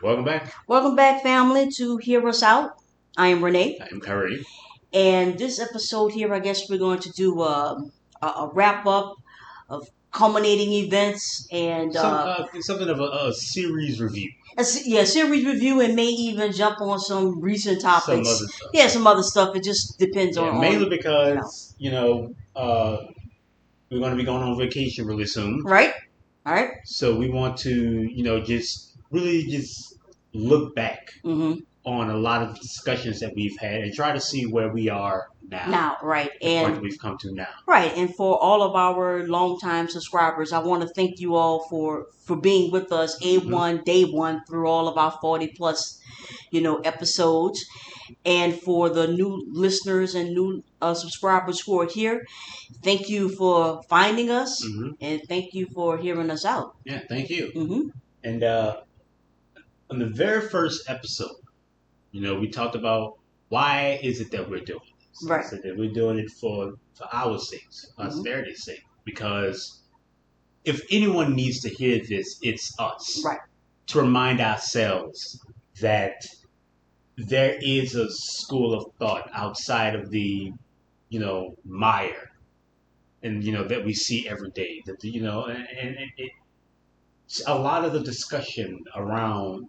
Welcome back. Welcome back, family, to Hear Us Out. I am Renee, I'm Curry. and this episode here, I guess we're going to do a wrap up of culminating events and Something of a series review. series review, and may even jump on some recent Some topics. other stuff. Yeah, some other stuff. It just depends Yeah, on mainly you know. because we're going to be going on vacation really soon. Right. All right. So we want to just really just look back Mm-hmm. on a lot of discussions that we've had and try to see where we are now. Now, right, The point that and we've come to now. right, and for all of our longtime subscribers, I want to thank you all for being with us A1 day one through all of our 40 plus, episodes, and for the new listeners and new subscribers who are here, thank you for finding us, and thank you for hearing us out. Yeah, thank you. Mm-hmm. And on the very first episode, we talked about why is it that we're doing this. Right. So that we're doing it for our sakes, posterity's sake. Because if anyone needs to hear this, it's us. Right. To remind ourselves that there is a school of thought outside of the, mire, and that we see every day. That and it, a lot of the discussion around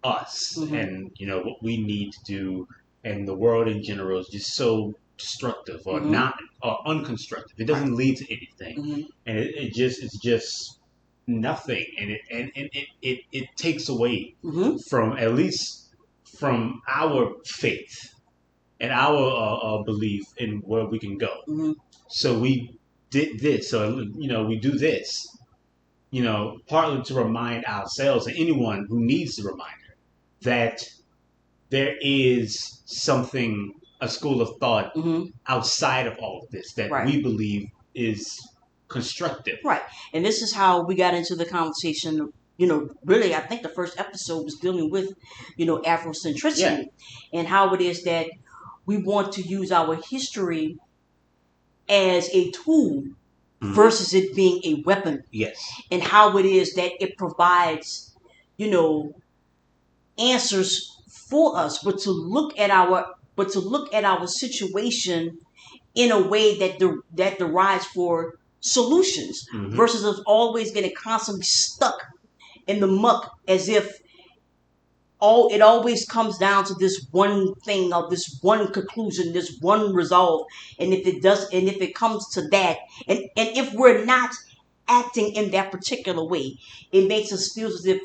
us and what we need to do and the world in general is just so destructive or not or unconstructive. It doesn't lead to anything, and it's just nothing, and it takes away from at least from our faith and our belief in where we can go. So we did this. So we do this partly to remind ourselves and anyone who needs the reminder that there is something, a school of thought outside of all of this that we believe is constructive. Right. And this is how we got into the conversation. Really, I think the first episode was dealing with, Afrocentricity and how it is that we want to use our history as a tool versus it being a weapon. Yes. And how it is that it provides, answers for us, but to look at our situation in a way that derives for solutions versus us always getting constantly stuck in the muck as if it always comes down to this one thing or this one conclusion, this one resolve. And if it comes to that, and if we're not acting in that particular way, it makes us feel as if,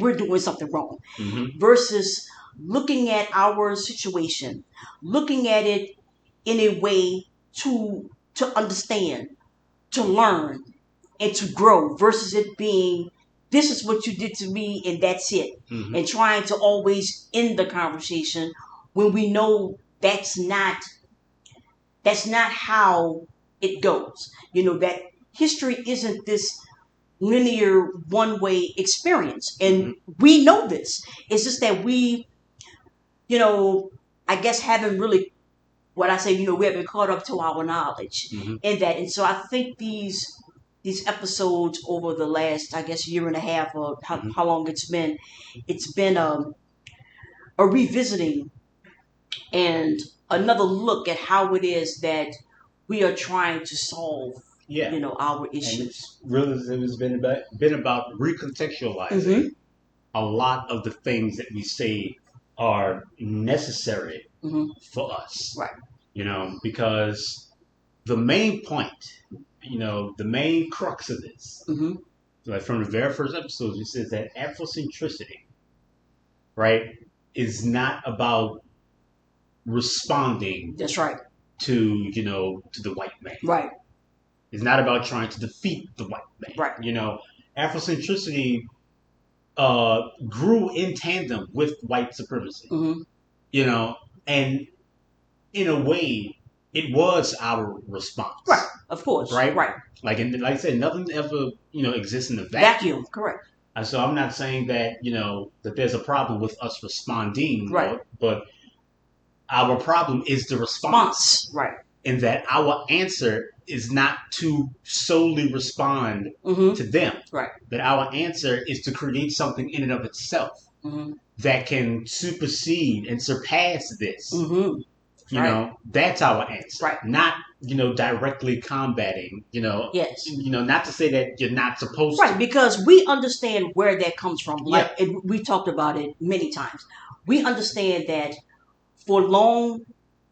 we're doing something wrong. Versus looking at our situation, looking at it in a way to understand, to learn, and to grow, versus it being, this is what you did to me and that's it. And trying to always end the conversation when we know that's not how it goes. That history isn't this linear one-way experience. And we know this. It's just that we, I guess haven't really, what I say, we haven't caught up to our knowledge in that. And so I think these episodes over the last, I guess, year and a half, or how long it's been a revisiting and another look at how it is that we are trying to solve, our issues. And it's been about recontextualizing a lot of the things that we say are necessary for us. Right. Because the main point, the main crux of this, like from the very first episode, it says that Afrocentricity, right, is not about responding. That's right. To to the white man. Right. It's not about trying to defeat the white man. Right. Afrocentricity grew in tandem with white supremacy. And in a way, it was our response. Right. Of course. Right. Right. Like I said, nothing ever exists in the Vacuum. Correct. So I'm not saying that that there's a problem with us responding. Right. But our problem is the response. Right. and that our answer is not to solely respond Mm-hmm. to them. Right. That our answer is to create something in and of itself Mm-hmm. that can supersede and surpass this. Mm-hmm. You Right. know, that's our answer. Right. Not, directly combating, Yes. not to say that you're not supposed Right, to. because we understand where that comes from. Like Yeah. we talked about it many times. We understand that for long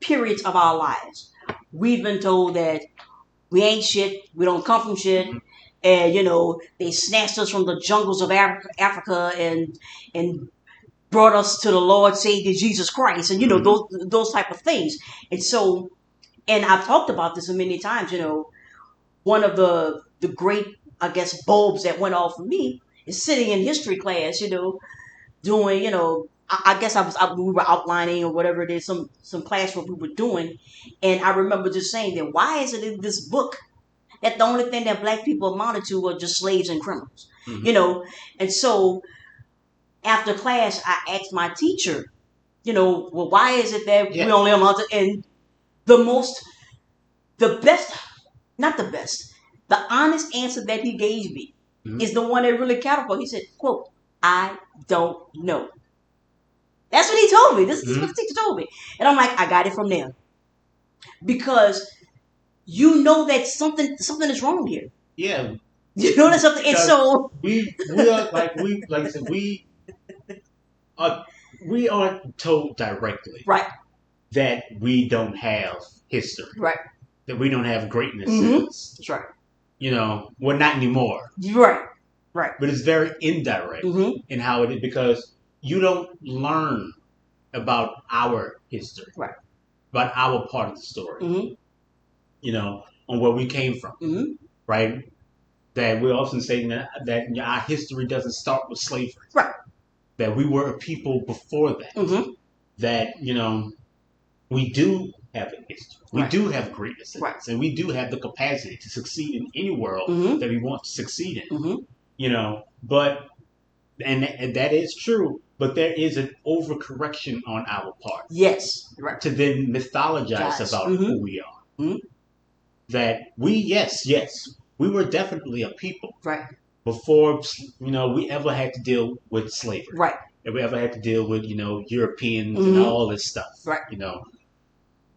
periods of our lives, we've been told that we ain't shit, we don't come from shit, Mhm. and they snatched us from the jungles of Africa and brought us to the Lord Savior Jesus Christ, and Mhm. those type of things. And so, and I've talked about this many times. One of the great, I guess, bulbs that went off for me is sitting in history class, doing, I guess we were outlining or whatever it is, some classwork we were doing, and I remember just saying that why is it in this book that the only thing that black people amounted to were just slaves and criminals, Mhm. and so after class I asked my teacher, well, why is it that we Yeah. only amount to, and the most, the best, not the best, the honest answer that he gave me Mhm. is the one that really counted for. He said, quote, I don't know. That's what he told me. This is what Mhm. the teacher told me. And I'm like, I got it from them. Because you know that something is wrong here. Yeah. You know that something, and Because so we are like I said, we aren't told directly right, that we don't have history, right. that we don't have greatness in Mm-hmm. us. That's right. Well, not anymore. Right. Right. But it's very indirect Mm-hmm. in how it is, because you don't learn about our history, Right. about our part of the story, Mm-hmm. On where we came from, Mm-hmm. right? That we're often saying that our history doesn't start with slavery. Right. That we were a people before that. Mm-hmm. That, we do have a history. We Right. do have greatness in Right. us. And we do have the capacity to succeed in any world Mm-hmm. that we want to succeed in. Mm-hmm. But, and that is true, but there is an overcorrection on our part Yes. Right. to then mythologize Guys. about Mm-hmm. who we are. Mm-hmm. That yes, we were definitely a people Right. before, we ever had to deal with slavery. Right. If we ever had to deal with, Europeans and Mm-hmm. all this stuff. Right.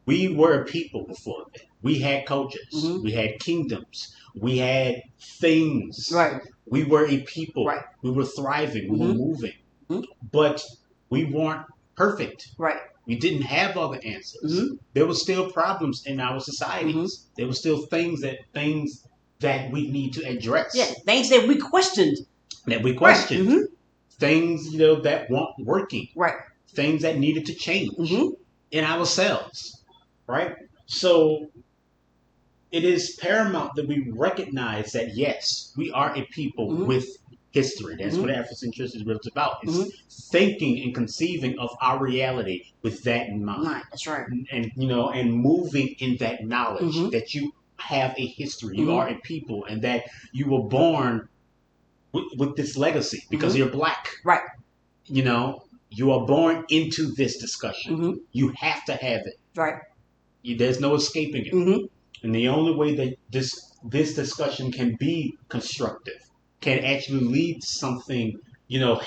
We were a people before that. We had cultures. Mm-hmm. We had kingdoms. We had things. Right. We were a people. Right. We were thriving. We were Mm-hmm. moving. Mm-hmm. But we weren't perfect. Right. We didn't have all the answers. Mm-hmm. There were still problems in our societies. Mm-hmm. There were still things that we need to address. Yeah. Things that we questioned. That we Right. questioned. Mm-hmm. Things, that weren't working. Right. Things that needed to change Mm-hmm. in ourselves. Right? So it is paramount that we recognize that, yes, we are a people Mm-hmm. with history. That's Mm-hmm. what Afrocentricity is really about. It's Mm-hmm. thinking and conceiving of our reality with that in mind. Right. That's right. And and moving in that knowledge Mm-hmm. that you have a history, you Mm-hmm. are a people, and that you were born with this legacy because Mm-hmm. you're black. Right. You are born into this discussion. Mm-hmm. You have to have it. Right. There's no escaping it. Mm-hmm. And the only way that this discussion can be constructive, can actually lead to something,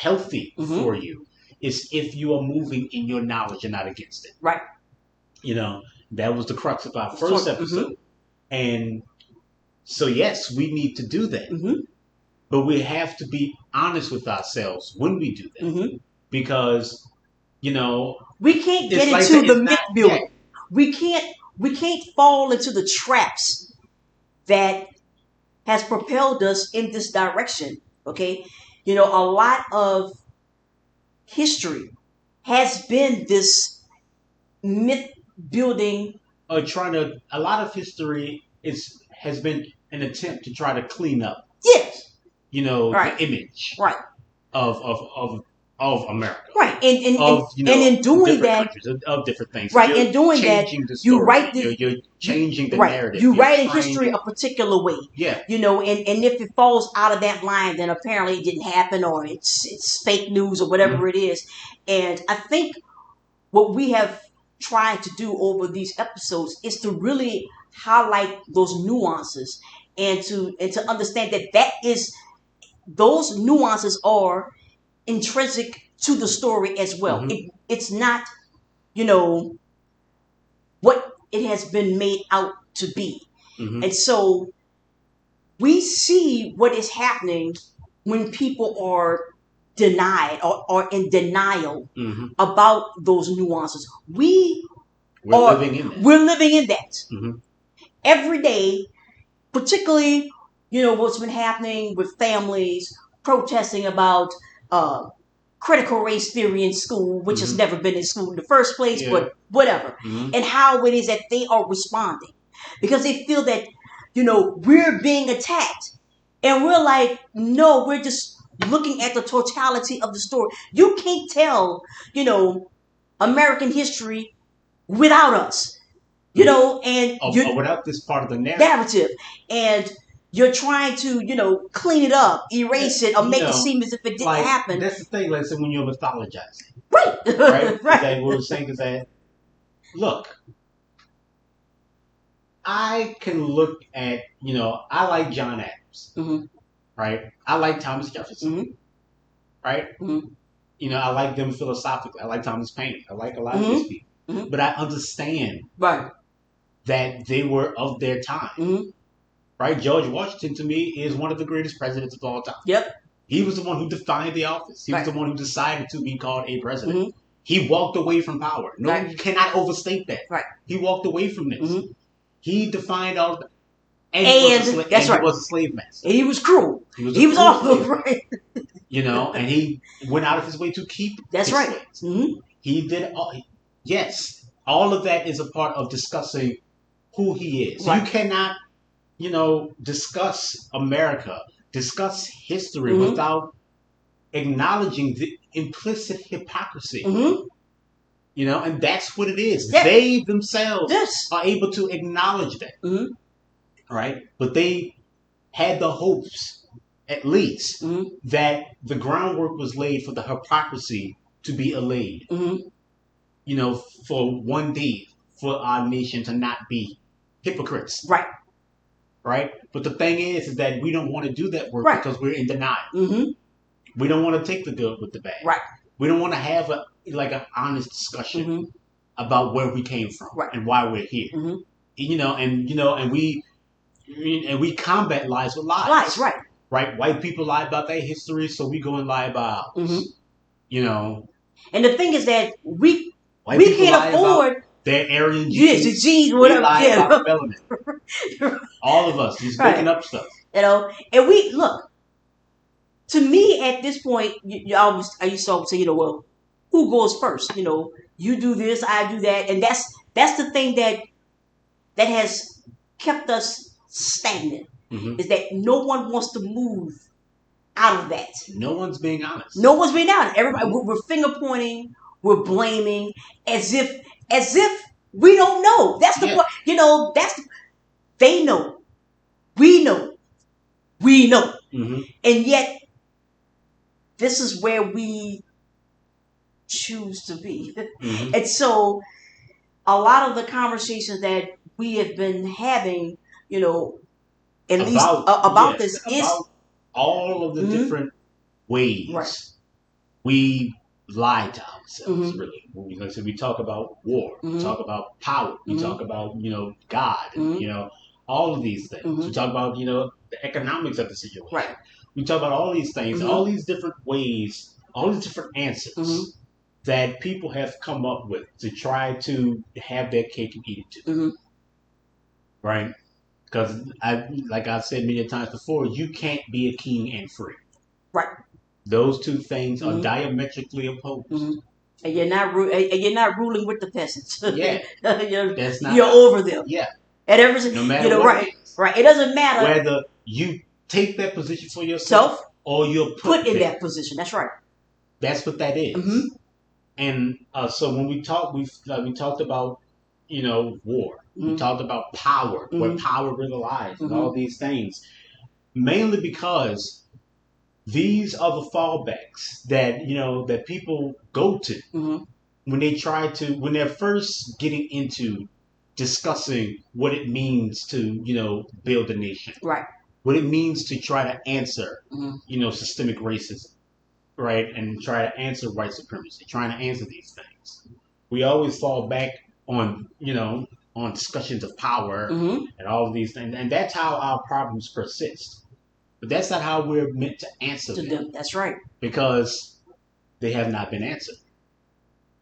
healthy Mm-hmm. for you, is if you are moving in your knowledge and not against it. Right. That was the crux of our first episode. And so, yes, we need to do that. Mm-hmm. But we have to be honest with ourselves when we do that. Mm-hmm. Because, we can't get like into the it's myth not- building. We can't fall into the traps that has propelled us in this direction. Okay, a lot of history has been this myth building. A lot of history has been an attempt to try to clean up, Yes. Right. the image Right. of America. Right. And Of and in doing different that, countries, of different things. right, You're in doing that, changing the you story. write the You're changing the right. narrative. You You're write in trying history to- a particular way. Yeah. And if it falls out of that line, then apparently it didn't happen, or it's fake news, or whatever Mm-hmm. it is. And I think what we have tried to do over these episodes is to really highlight those nuances and to understand that is those nuances are intrinsic to the story as well. Mm-hmm. It's not, you know, what it has been made out to be. Mm-hmm. And so we see what is happening when people are denied or in denial Mm-hmm. about those nuances. We're living in that. We're living in that. Mm-hmm. Every day, particularly, what's been happening with families protesting about critical race theory in school, which has never been in school in the first place, but whatever. And how it is that they are responding. Because they feel that, we're being attacked. And we're like, no, we're just looking at the totality of the story. You can't tell, American history without us. And without this part of the narrative. And you're trying to, clean it up, erase it, or make it seem as if it didn't happen. That's the thing, like, so when you're mythologizing. Right. Right? Right. Like what we're saying is that, look, I can look at, I like John Adams. Mm-hmm. Right? I like Thomas Jefferson. Mm-hmm. Right? Mm-hmm. I like them philosophically. I like Thomas Paine. I like a lot of these people. Mm-hmm. But I understand Right. that they were of their time. Mm-hmm. Right? George Washington, to me, is one of the greatest presidents of all time. Yep. He was the one who defined the office. He was the one who decided to be called a president. Mm-hmm. He walked away from power. No, you cannot overstate that. Right. He walked away from this. Mm-hmm. He defined all of that. And That's right. He was a slave master. And he was cruel. He was awful, right? And he went out of his way to keep That's his right. slaves. Mm-hmm. He did yes. All of that is a part of discussing who he is. Right. You cannot, discuss America, discuss history without acknowledging the implicit hypocrisy. Mm-hmm. And that's what it is. Yeah. They themselves Yes. are able to acknowledge that. Mm-hmm. Right? But they had the hopes, at least, that the groundwork was laid for the hypocrisy to be allayed. Mm-hmm. For one day, for our nation to not be hypocrites. Right. Right? But the thing is that we don't want to do that work because we're in denial. Mm-hmm. We don't want to take the good with the bad. Right. We don't want to have an honest discussion about where we came from and why we're here. And we combat lies with lies. Lies, right. Right? White people lie about their history, so we go and lie about ours. And the thing is that we people can't afford their Aryan genes. Yes, the genes, whatever. We lie about melanin. All of us just making up stuff. And we look. To me, at this point, I used to always say, well, who goes first? You do this, I do that, and that's the thing that has kept us stagnant. Is that no one wants to move out of that. No one's being honest. No one's being honest. Everybody, we're finger pointing, we're blaming, as if we don't know. That's the point. They know, we know, and yet this is where we choose to be. And so a lot of the conversations that we have been having, at least about this is about all of the different ways we lie to ourselves, really. We talk about war, we talk about power, we talk about, God, and, all of these things. We talk about, the economics of the situation. Right. We talk about all these things, all these different ways, all these different answers that people have come up with to try to have their cake and eat it too. Right? Because, like I've said many times before, you can't be a king and free. Right. Those two things are diametrically opposed. And you're not ruling with the peasants. Yeah. You're over them. Yeah. And everything, no matter what right. Right. It doesn't matter whether you take that position for yourself or you're put in there. that position. That's right. That's what that is. And so when we talked about, war. We talked about power, where power really lies, and all these things. Mainly because these are the fallbacks that, that people go to when they're first getting into discussing what it means to, build a nation, Right. what it means to try to answer, Hmm. systemic racism, right? And try to answer white supremacy, trying to answer these things. We always fall back on, on discussions of power Hmm. and all of these things. And that's how our problems persist. But that's not how we're meant to answer To them them. That's right. because they have not been answered.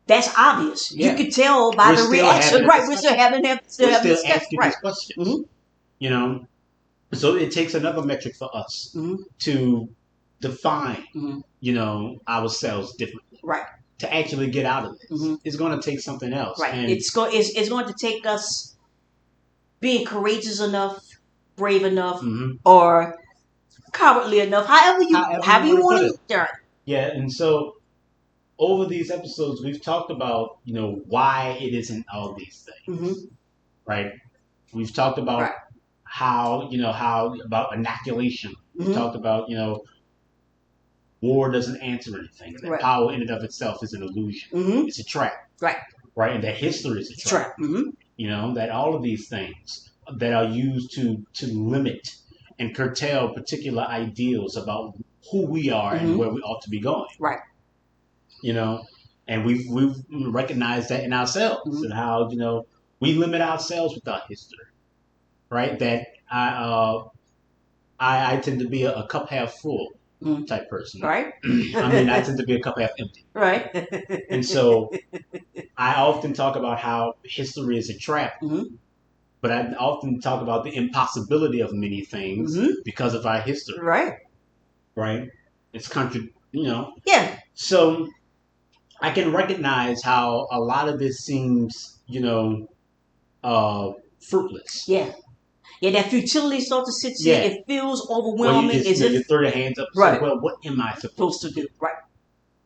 That's obvious. You Yeah. could tell by We're the still reaction. having a Right. We're discussion. still We're having still discussion. asking Right. these questions, Hmm. you know? So it takes another metric for us Hmm. to define, Hmm. ourselves differently. Right. To actually get out of this. Hmm. It's going to take something else. Right. And It's going to take us being courageous enough, brave enough, Mhm. or cowardly enough. However you wanna want put to. it. Yeah, and so over these episodes, we've talked about, why it isn't all these things, Hmm. right? We've talked about Right. how about inoculation. We've Hmm. talked about, war doesn't answer anything. That Right. power in and of itself is an illusion. Hmm. It's a trap. Right. Right, and that history is a trap. Trap. Hmm. That all of these things that are used to limit and curtail particular ideals about who we are and Mhm. where we ought to be going. Right. And we've recognized that in ourselves Mhm. and how we limit ourselves with our history, right? That I tend to be a cup half full Mhm. type person. Right. I tend to be a cup half empty, Right. and so I often talk about how history is a trap. Mhm. But I often talk about the impossibility of many things Mhm. because of our history, Right. right? It's Yeah. So I can recognize how a lot of this seems, fruitless. Yeah. Yeah. That futility starts to sit in. Yeah. It feels Well, you overwhelming. just As if you throw your hands up and Right. say, well, what am I supposed supposed to do. Right.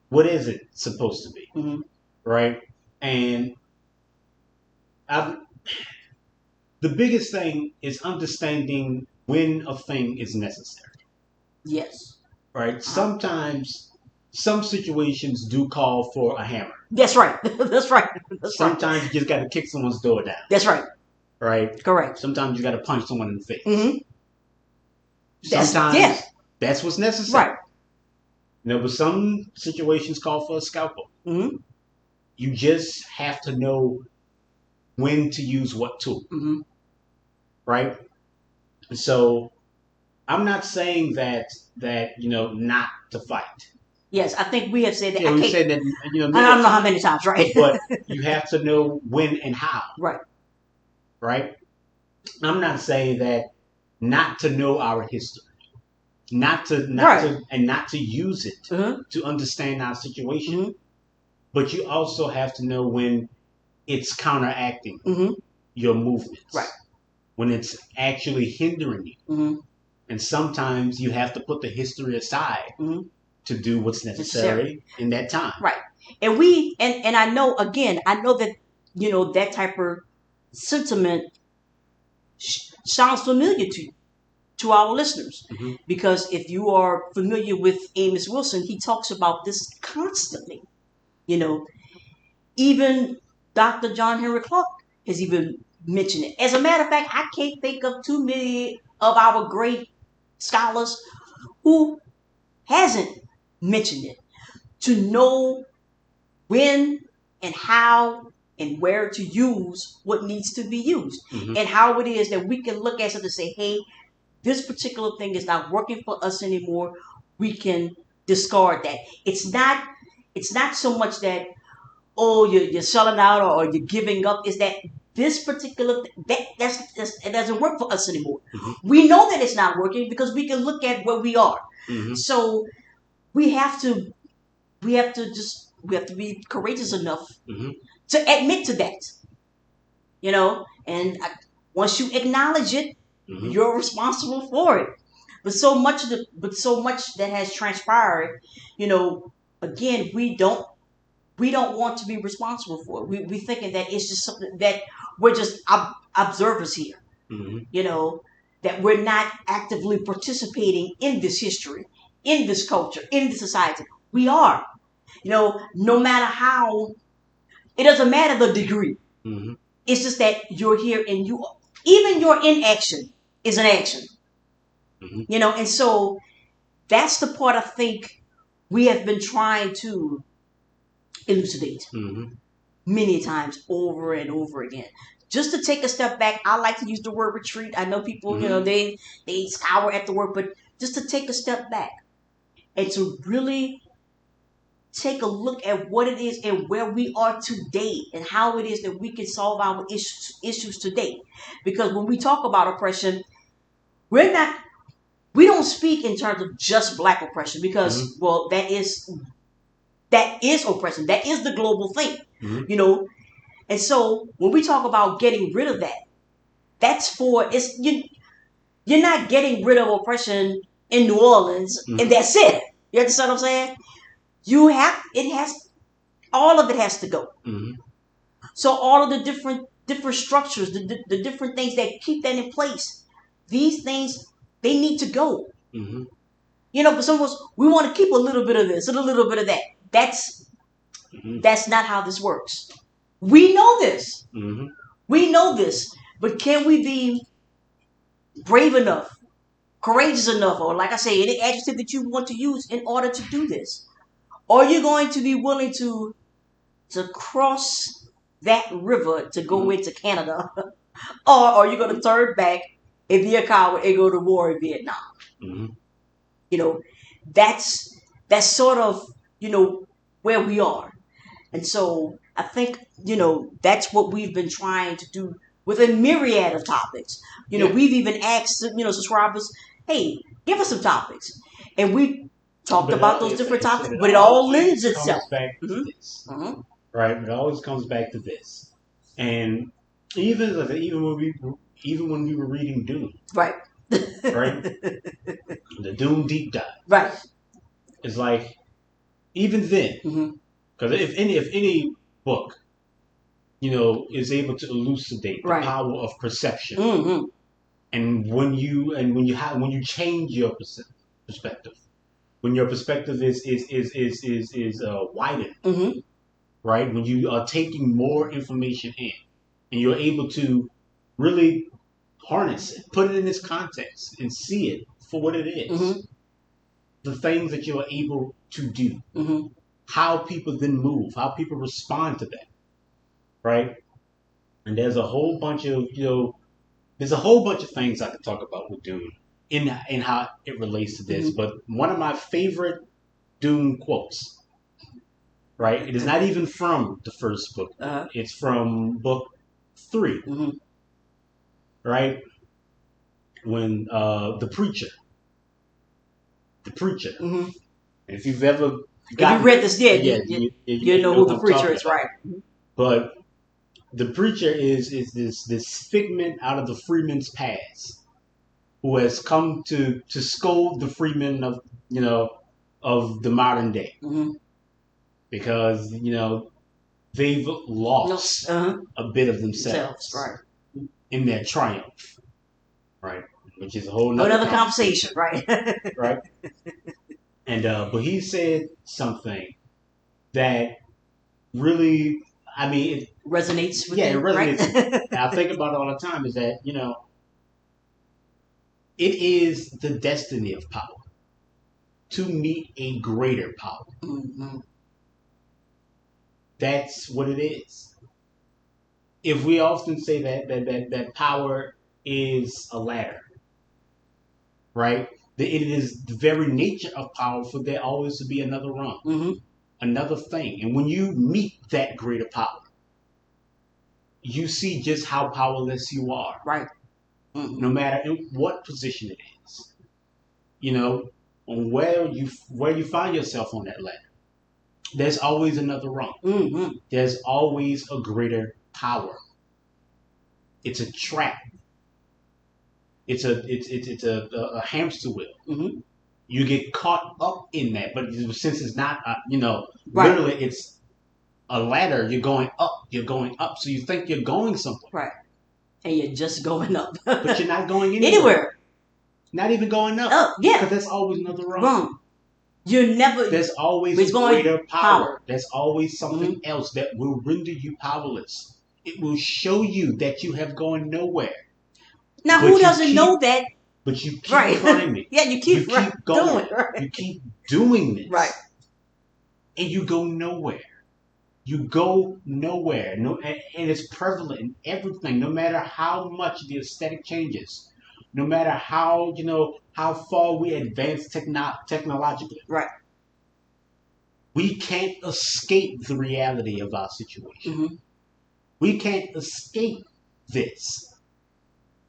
What is it supposed to be? Hmm. Right? And I've, the biggest thing is understanding when a thing is necessary. Yes. Right? Sometimes some situations do call for a hammer. That's right. That's right. That's right. Sometimes you just got to kick someone's door down. That's right. Right? Correct. Sometimes you got to punch someone in the face. Hmm. Sometimes that's what's necessary. Right. But some situations call for a scalpel. Hmm. You just have to know when to use what tool. Hmm. Right? So I'm not saying that not to fight. Yes, I think we have said that. Yeah, we said that I don't know how many times, right? But you have to know when and how. Right. Right? I'm not saying that not to know our history, not to use it Uh-huh. to understand our situation, Mhm. but you also have to know when it's counteracting Hmm. your movements, Right. when it's actually hindering you, Hmm. and sometimes you have to put the history aside Mhm. to do what's necessary in that time. Right. And I know, again, I know that that type of sentiment sounds familiar to our listeners, Mhm. because if you are familiar with Amos Wilson, he talks about this constantly. Even Dr. John Henry Clark has even mentioned it. As a matter of fact, I can't think of too many of our great scholars who hasn't mentioned it. To know when and how and where to use what needs to be used, Mhm. and how it is that we can look at something and say, hey, this particular thing is not working for us anymore. We can discard that. It's not so much that, oh, you're selling out, or you're giving up. Is that this particular it doesn't work for us anymore. Mhm. We know that it's not working because we can look at where we are. Mhm. So we have to be courageous enough Mhm. to admit to that. And once you acknowledge it, Mhm. you're responsible for it. But so much that has transpired, again, we don't want to be responsible for it. We thinking that it's just something that we're just observers here. Mhm. That we're not actively participating in this history, in this culture, in this society. We are. No matter how It doesn't matter the degree. Mm-hmm. It's just that you're here and even your inaction is an action. Mm-hmm. And so that's the part I think we have been trying to elucidate Mm-hmm. many times over and over again. Just to take a step back, I like to use the word retreat. I know people, Mm-hmm. they scour at the word, but just to take a step back and to really take a look at what it is and where we are today and how it is that we can solve our issues today. Because when we talk about oppression, we don't speak in terms of just black oppression because, Mm-hmm. well, that is oppression. That is the global thing, Mm-hmm. And so when we talk about getting rid of that, you're not getting rid of oppression in New Orleans and Mm-hmm. that's it. You understand what I'm saying? All of it has to go. Mm-hmm. So all of the different structures, the different things that keep that in place, these things they need to go. Mm-hmm. But some of us we want to keep a little bit of this and a little bit of that. Mm-hmm. That's not how this works. We know this. Mm-hmm. We know this. But can we be brave enough, courageous enough, or like I say, any adjective that you want to use in order to do this? Are you going to be willing to cross that river to go into Canada? Or are you going to turn back and be a coward and go to war in Vietnam? Mm-hmm. That's sort of, where we are. And so I think, that's what we've been trying to do with a myriad of topics. Yeah. We've even asked, subscribers, hey, give us some topics. And we talked about those different topics, but it all lends itself. Comes back to Mhm. this, Mhm. right? It always comes back to this, and even when we were reading Dune, Right. right? The Dune deep dive. Right. It's like even then, Mhm. because if any book, is able to elucidate the Right. power of perception, Mhm. and when you change your perspective, when your perspective is widened, Mhm. right? When you are taking more information in, and you're able to really harness it, put it in its context, and see it for what it is, Mhm. the things that you are able to do, Mhm. how people then move, how people respond to that, right? And there's a whole bunch of things I could talk about with Dune in how it relates to this. Mhm. But one of my favorite Dune quotes, right? It is not even from the first book. Uh-huh. It's from book 3, Mhm. right? When the preacher, Mhm. if you've ever If you read this, you know who what the I'm preacher talking is, about. right? But the preacher is this figment out of the freeman's past, who has come to scold the freemen of the modern day, Mhm. because they've lost Uh-huh. a bit of themselves Right. in their triumph, right? Which is a whole Another conversation, right? right? And but he said something that really, I mean, Resonates with it you, resonates. right? And I think about it all the time. Is that it is the destiny of power to meet a greater power. Mhm. That's what it is. If we often say that power is a ladder, right? That it is the very nature of power for there always to be another rung, Mhm. another thing. And when you meet that greater power, you see just how powerless you are, Right. Mhm. no matter in what position it is. On where you find yourself on that ladder, there's always another rung. Mhm. There's always a greater power. It's a trap. It's a hamster wheel. Mhm. You get caught up in that, but since it's not, Right. literally, it's a ladder. You're going up. You're going up. So you think you're going somewhere, Right. And you're just going up. but you're not going anywhere. Anywhere. Not even going up. Up. Yeah. Because there's always another rung. Wrong. You're never. There's always It's a going greater power. power. There's always something else that will render you powerless. It will show you that you have gone nowhere. Now, But who you doesn't keep- know that? But you keep Right. climbing. Yeah, you keep going. doing it. Right. You keep doing this. Right. And you go nowhere. You go nowhere. No, and it's prevalent in everything. No matter how much the aesthetic changes, no matter how how far we advance technologically, Right. we can't escape the reality of our situation. Mm-hmm. We can't escape this.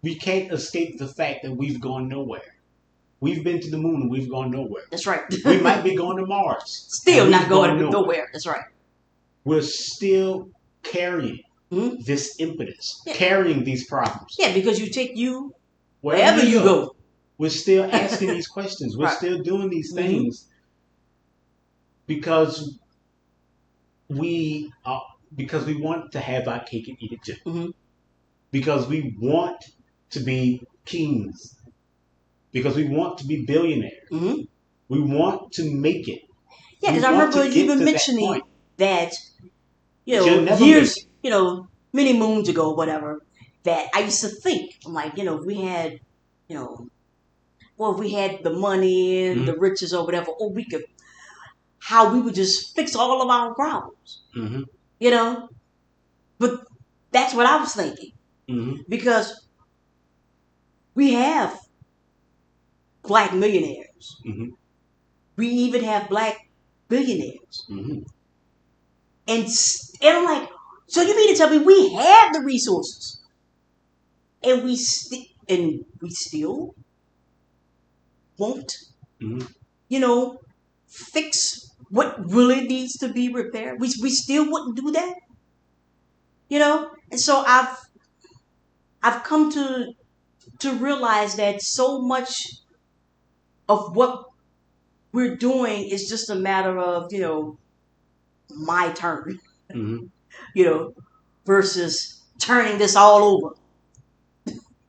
We can't escape the fact that we've gone nowhere. We've been to the moon and we've gone nowhere. That's right. We might be going to Mars. Still and not we've going gone nowhere. That's right. We're still carrying Mhm. this impetus, Yeah. carrying these problems. Yeah, because you take you Wherever wherever you go. we're still asking these questions. We're Right. still doing these Mhm. things because we want to have our cake and eat it too. Mhm. Because we want to be kings. Because we want to be billionaires. Mm-hmm. We want to make it. Yeah, because We I want remember to you get even to that mentioning point. that, You'll never years, many moons ago, whatever, that I used to think, I'm like, if we had, if we had the money and the riches or whatever, or how we would just fix all of our problems, Mm-hmm. But that's what I was thinking, Mm-hmm. because we have black millionaires. Mm-hmm. We even have black billionaires. Mm-hmm. And I'm like, so you mean to tell me we have the resources, and we still won't, Mm-hmm. fix what really needs to be repaired? We still wouldn't do that, And so I've come to realize that so much of what we're doing is just a matter of my turn. Mm-hmm. Versus turning this all over.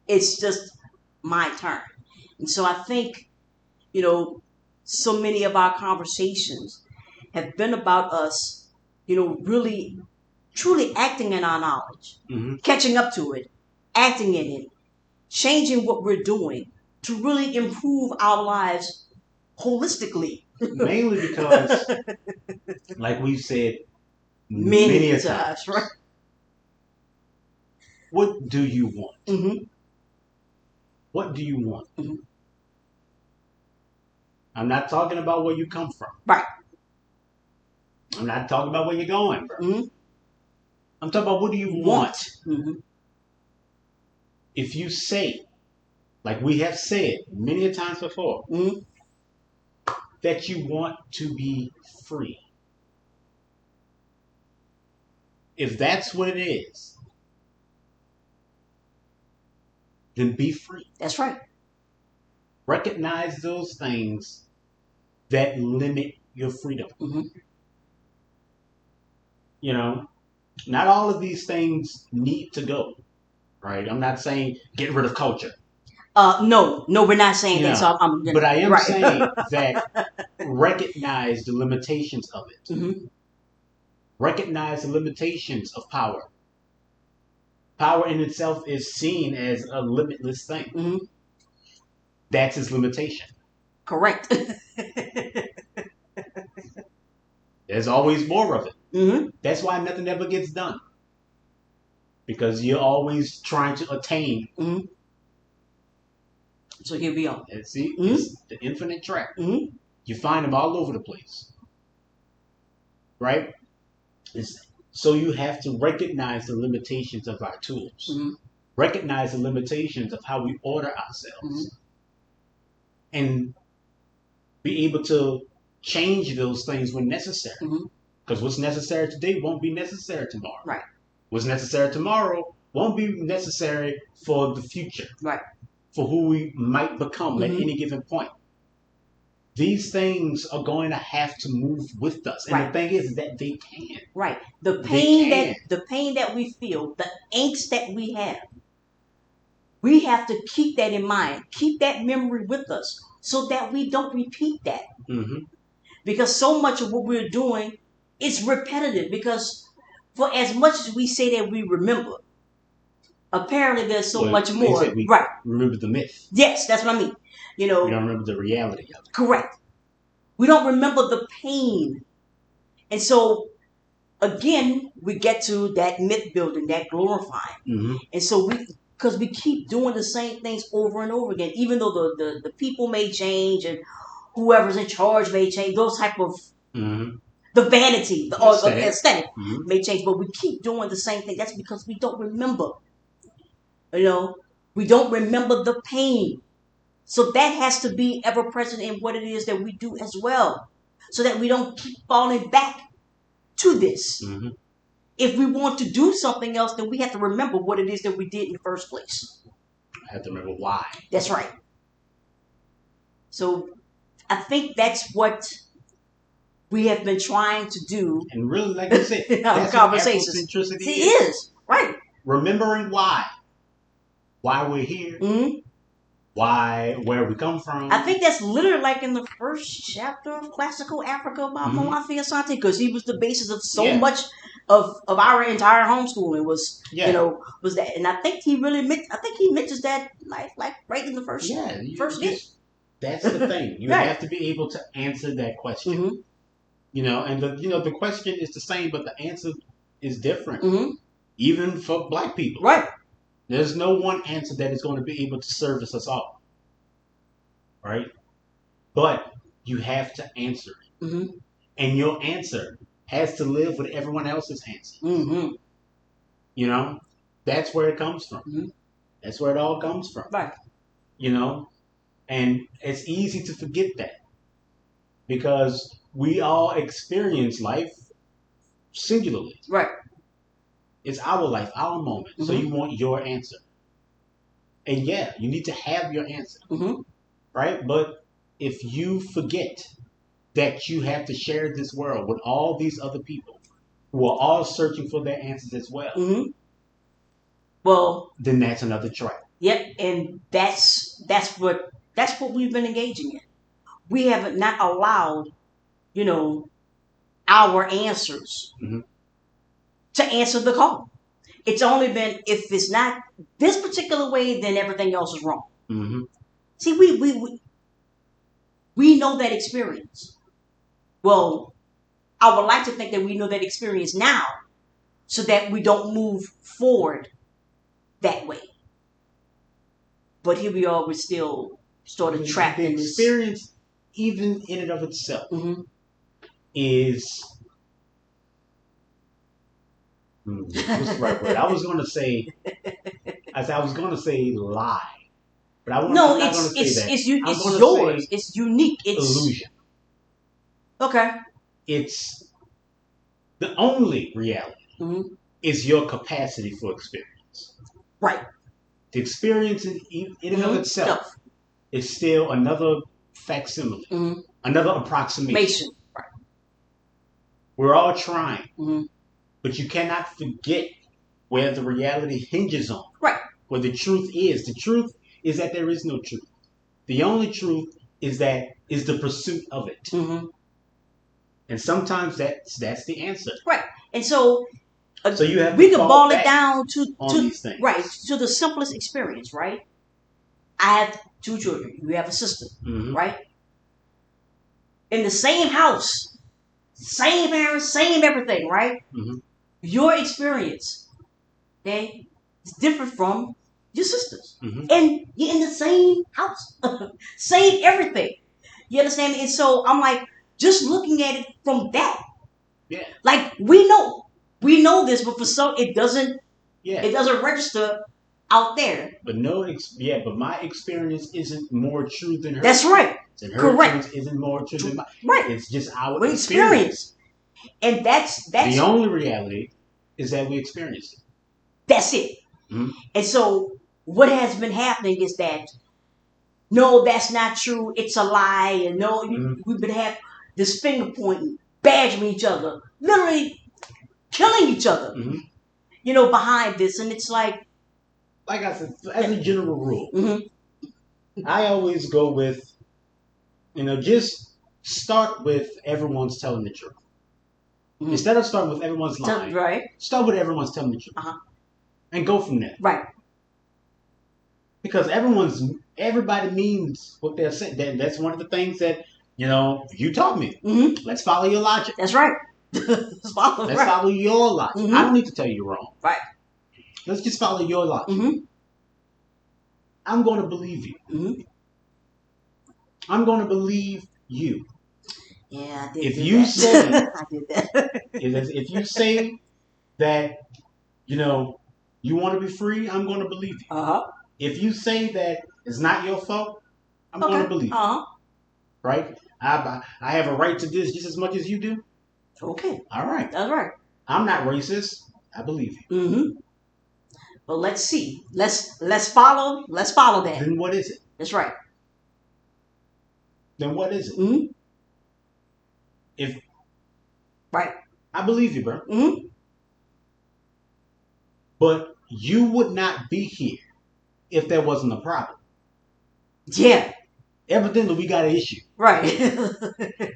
It's just my turn. And so I think, so many of our conversations have been about us, really, truly acting in our knowledge, Mm-hmm. catching up to it, acting in it, changing what we're doing to really improve our lives holistically. Mainly because, like we've said Many a times, right? What do you want? Mm-hmm. What do you want? Mm-hmm. I'm not talking about where you come from. Right. I'm not talking about where you're going, bro. Mm-hmm. I'm talking about what do you want? Mm-hmm. If you say, like we have said many a times before, Mm-hmm. that you want to be free. If that's what it is, then be free. That's right. Recognize those things that limit your freedom. Mm-hmm. Not all of these things need to go, right? I'm not saying get rid of culture. No, we're not saying that. So But I am right. saying that recognize the limitations of it. Mm-hmm. Recognize the limitations of power. Power in itself is seen as a limitless thing. Mm-hmm. That's its limitation. Correct. There's always more of it. Mm-hmm. That's why nothing ever gets done. Because you're always trying to attain. Mm-hmm. So here we are. And see, Mm-hmm. it's the infinite track. Mm-hmm. You find them all over the place. Right? So you have to recognize the limitations of our tools. Mm-hmm. Recognize the limitations of how we order ourselves. Mm-hmm. And be able to change those things when necessary. Because what's necessary today won't be necessary tomorrow. Right. What's necessary tomorrow won't be necessary for the future. Right. For who we might become at Mm-hmm. any given point. These things are going to have to move with us. And Right. the thing is that they can. Right. The They pain that we feel, the angst that we have to keep that in mind, keep that memory with us so that we don't repeat that. Mm-hmm. because so much of what we're doing is repetitive. Because for as much as we say that we remember, apparently there's so much more. We right. remember the myth. Yes, that's what I mean. You know, we don't remember the reality of it. Correct. We don't remember the pain. And so, again, we get to that myth building, that glorifying. Mm-hmm. And so because we keep doing the same things over and over again, even though the people may change and whoever's in charge may change, those type of, the vanity, the aesthetic may change, but we keep doing the same thing. That's because we don't remember. You know, we don't remember the pain. So that has to be ever present in what it is that we do as well, so that we don't keep falling back to this. Mm-hmm. If we want to do something else, then we have to remember what it is that we did in the first place. I have to remember why. That's right. So I think that's what we have been trying to do. And really, like I said, that's conversations. Afrocentricity It is. Right. Remembering why we're here. Mm-hmm. Where we come from. I think that's literally like in the first chapter of Classical Africa by Moafi Asante, because he was the basis of so much of our entire homeschooling was that, and I think he mentions that like right in the first bit. That's the thing. You have to be able to answer that question. Mm-hmm. You know, and the question is the same, but the answer is different. Mm-hmm. Even for black people. Right. There's no one answer that is going to be able to service us all. Right? But you have to answer it. Mm-hmm. And your answer has to live with everyone else's answer. Mm-hmm. You know? That's where it comes from. Mm-hmm. That's where it all comes from. Right. You know? And it's easy to forget that. Because we all experience life singularly. Right. It's our life, our moment. Mm-hmm. So you want your answer. And yeah, you need to have your answer. Mm-hmm. Right? But if you forget that you have to share this world with all these other people who are all searching for their answers as well, well, then that's another trap. Yep, and that's what we've been engaging in. We haven't not allowed, our answers to answer the call. It's only been, if it's not this particular way, then everything else is wrong. Mm-hmm. See, we know that experience. Well, I would like to think that we know that experience now, so that we don't move forward that way. But here we are, we're still sort of trapped in this. The experience, even in and of itself, is... what's the right word? I was going to say lie. But I'm not going to say that. It's yours. It's unique. It's illusion. Okay. It's the only reality is your capacity for experience. Right. The experience in and of itself is still another facsimile, another approximation. Right. We're all trying, but you cannot forget where the reality hinges on. Right. Where the truth is. The truth is that there is no truth. The only truth is the pursuit of it. Mm-hmm. And sometimes that's the answer. Right. And so you have we can boil it down to these things. Right, to the simplest experience, right? I have 2 children. You have a sister, right? In the same house, same parents, same everything, right? Mm-hmm. Your experience, okay, is different from your sister's. Mm-hmm. And you're in the same house, same everything. You understand me? And so I'm like, just looking at it from that. Yeah. Like we know this, but for some it doesn't register out there. But but my experience isn't more true than hers. That's right. And her Correct. experience isn't more true than mine. Right. It's just our experience. And that's the only reality is that we experienced it. That's it. Mm-hmm. And so what has been happening is that no, that's not true. It's a lie. And no, we've been having this finger pointing, badgering each other, literally killing each other, behind this. And it's like I said, as a general rule, I always go with, just start with everyone's telling the truth. Mhm. Instead of starting with everyone's lying, Right. start with everyone's telling the truth. Uh-huh. And go from there. Right. Because everybody means what they're saying. That's one of the things that, you taught me. Mm-hmm. Let's follow your logic. That's right. Let's Follow your logic. Mhm. I don't need to tell you you're wrong. Right. Let's just follow your logic. Mm-hmm. I'm going to believe you. Mm-hmm. I'm going to believe you. Yeah, I did. If do you that. say, I did that. if you say that, you want to be free, I'm going to believe you. Uh-huh. If you say that it's not your fault, I'm going to believe you. Uh-huh. Right? I have a right to this just as much as you do. Okay. All right. That's right. I'm not racist. I believe you. Mm-hmm. But let's see. Let's follow that. Then what is it? That's right. Then what is it? Mm-hmm. If Right. I believe you, bro. Mm-hmm. But you would not be here if there wasn't a problem. Yeah. Evidently, we got an issue. Right.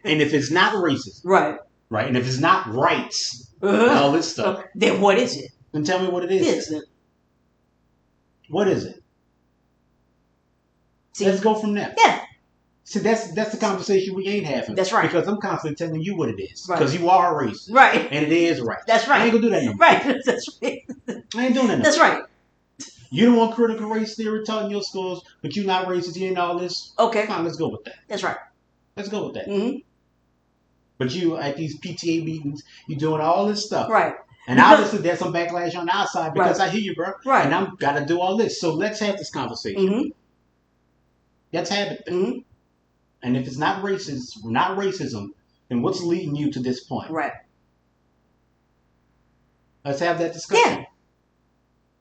And if it's not racist, right. right, and if it's not rights and Uh-huh. all this stuff, Then what is it? then tell me what it is. Yes. What is it? See? Let's go from there. Yeah. See, that's the conversation we ain't having. That's right. Because I'm constantly telling you what it is. Right. Because you are racist. Right. And it is right. That's right. I ain't gonna do that no more. Right. That's right. I ain't doing that no more. That's right. You don't want critical race theory taught in your schools, but you're not racist, you ain't all this. Okay. Fine, let's go with that. That's right. Let's go with that. Mm-hmm. But you, at these PTA meetings, you doing all this stuff. Right. And obviously there's some backlash on our side because Right. I hear you, bro. Right. And I'm got to do all this. So let's have this conversation. Mm-hmm. Let's have it then. Mm-hmm. And if it's not racism, then what's leading you to this point? Right. Let's have that discussion. Yeah.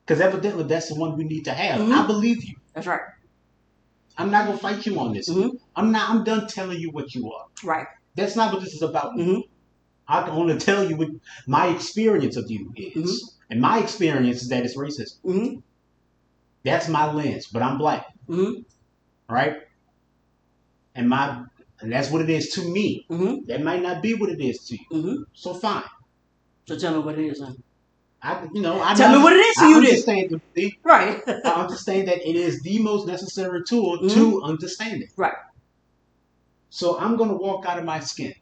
Because evidently that's the one we need to have. Mhm. I believe you. That's right. I'm not gonna fight you on this. Mhm. I'm done telling you what you are. Right. That's not what this is about. Mhm. I can only tell you what my experience of you is. And my experience is that it's racist. Mm-hmm. That's my lens, but I'm black. Mm-hmm. Right? And that's what it is to me. Mm-hmm. That might not be what it is to you. Mm-hmm. So fine. So tell me what it is, then. I Tell me what it is to you, then. Right. I understand that it is the most necessary tool Mhm. to understand it. Right. So I'm going to walk out of my skin.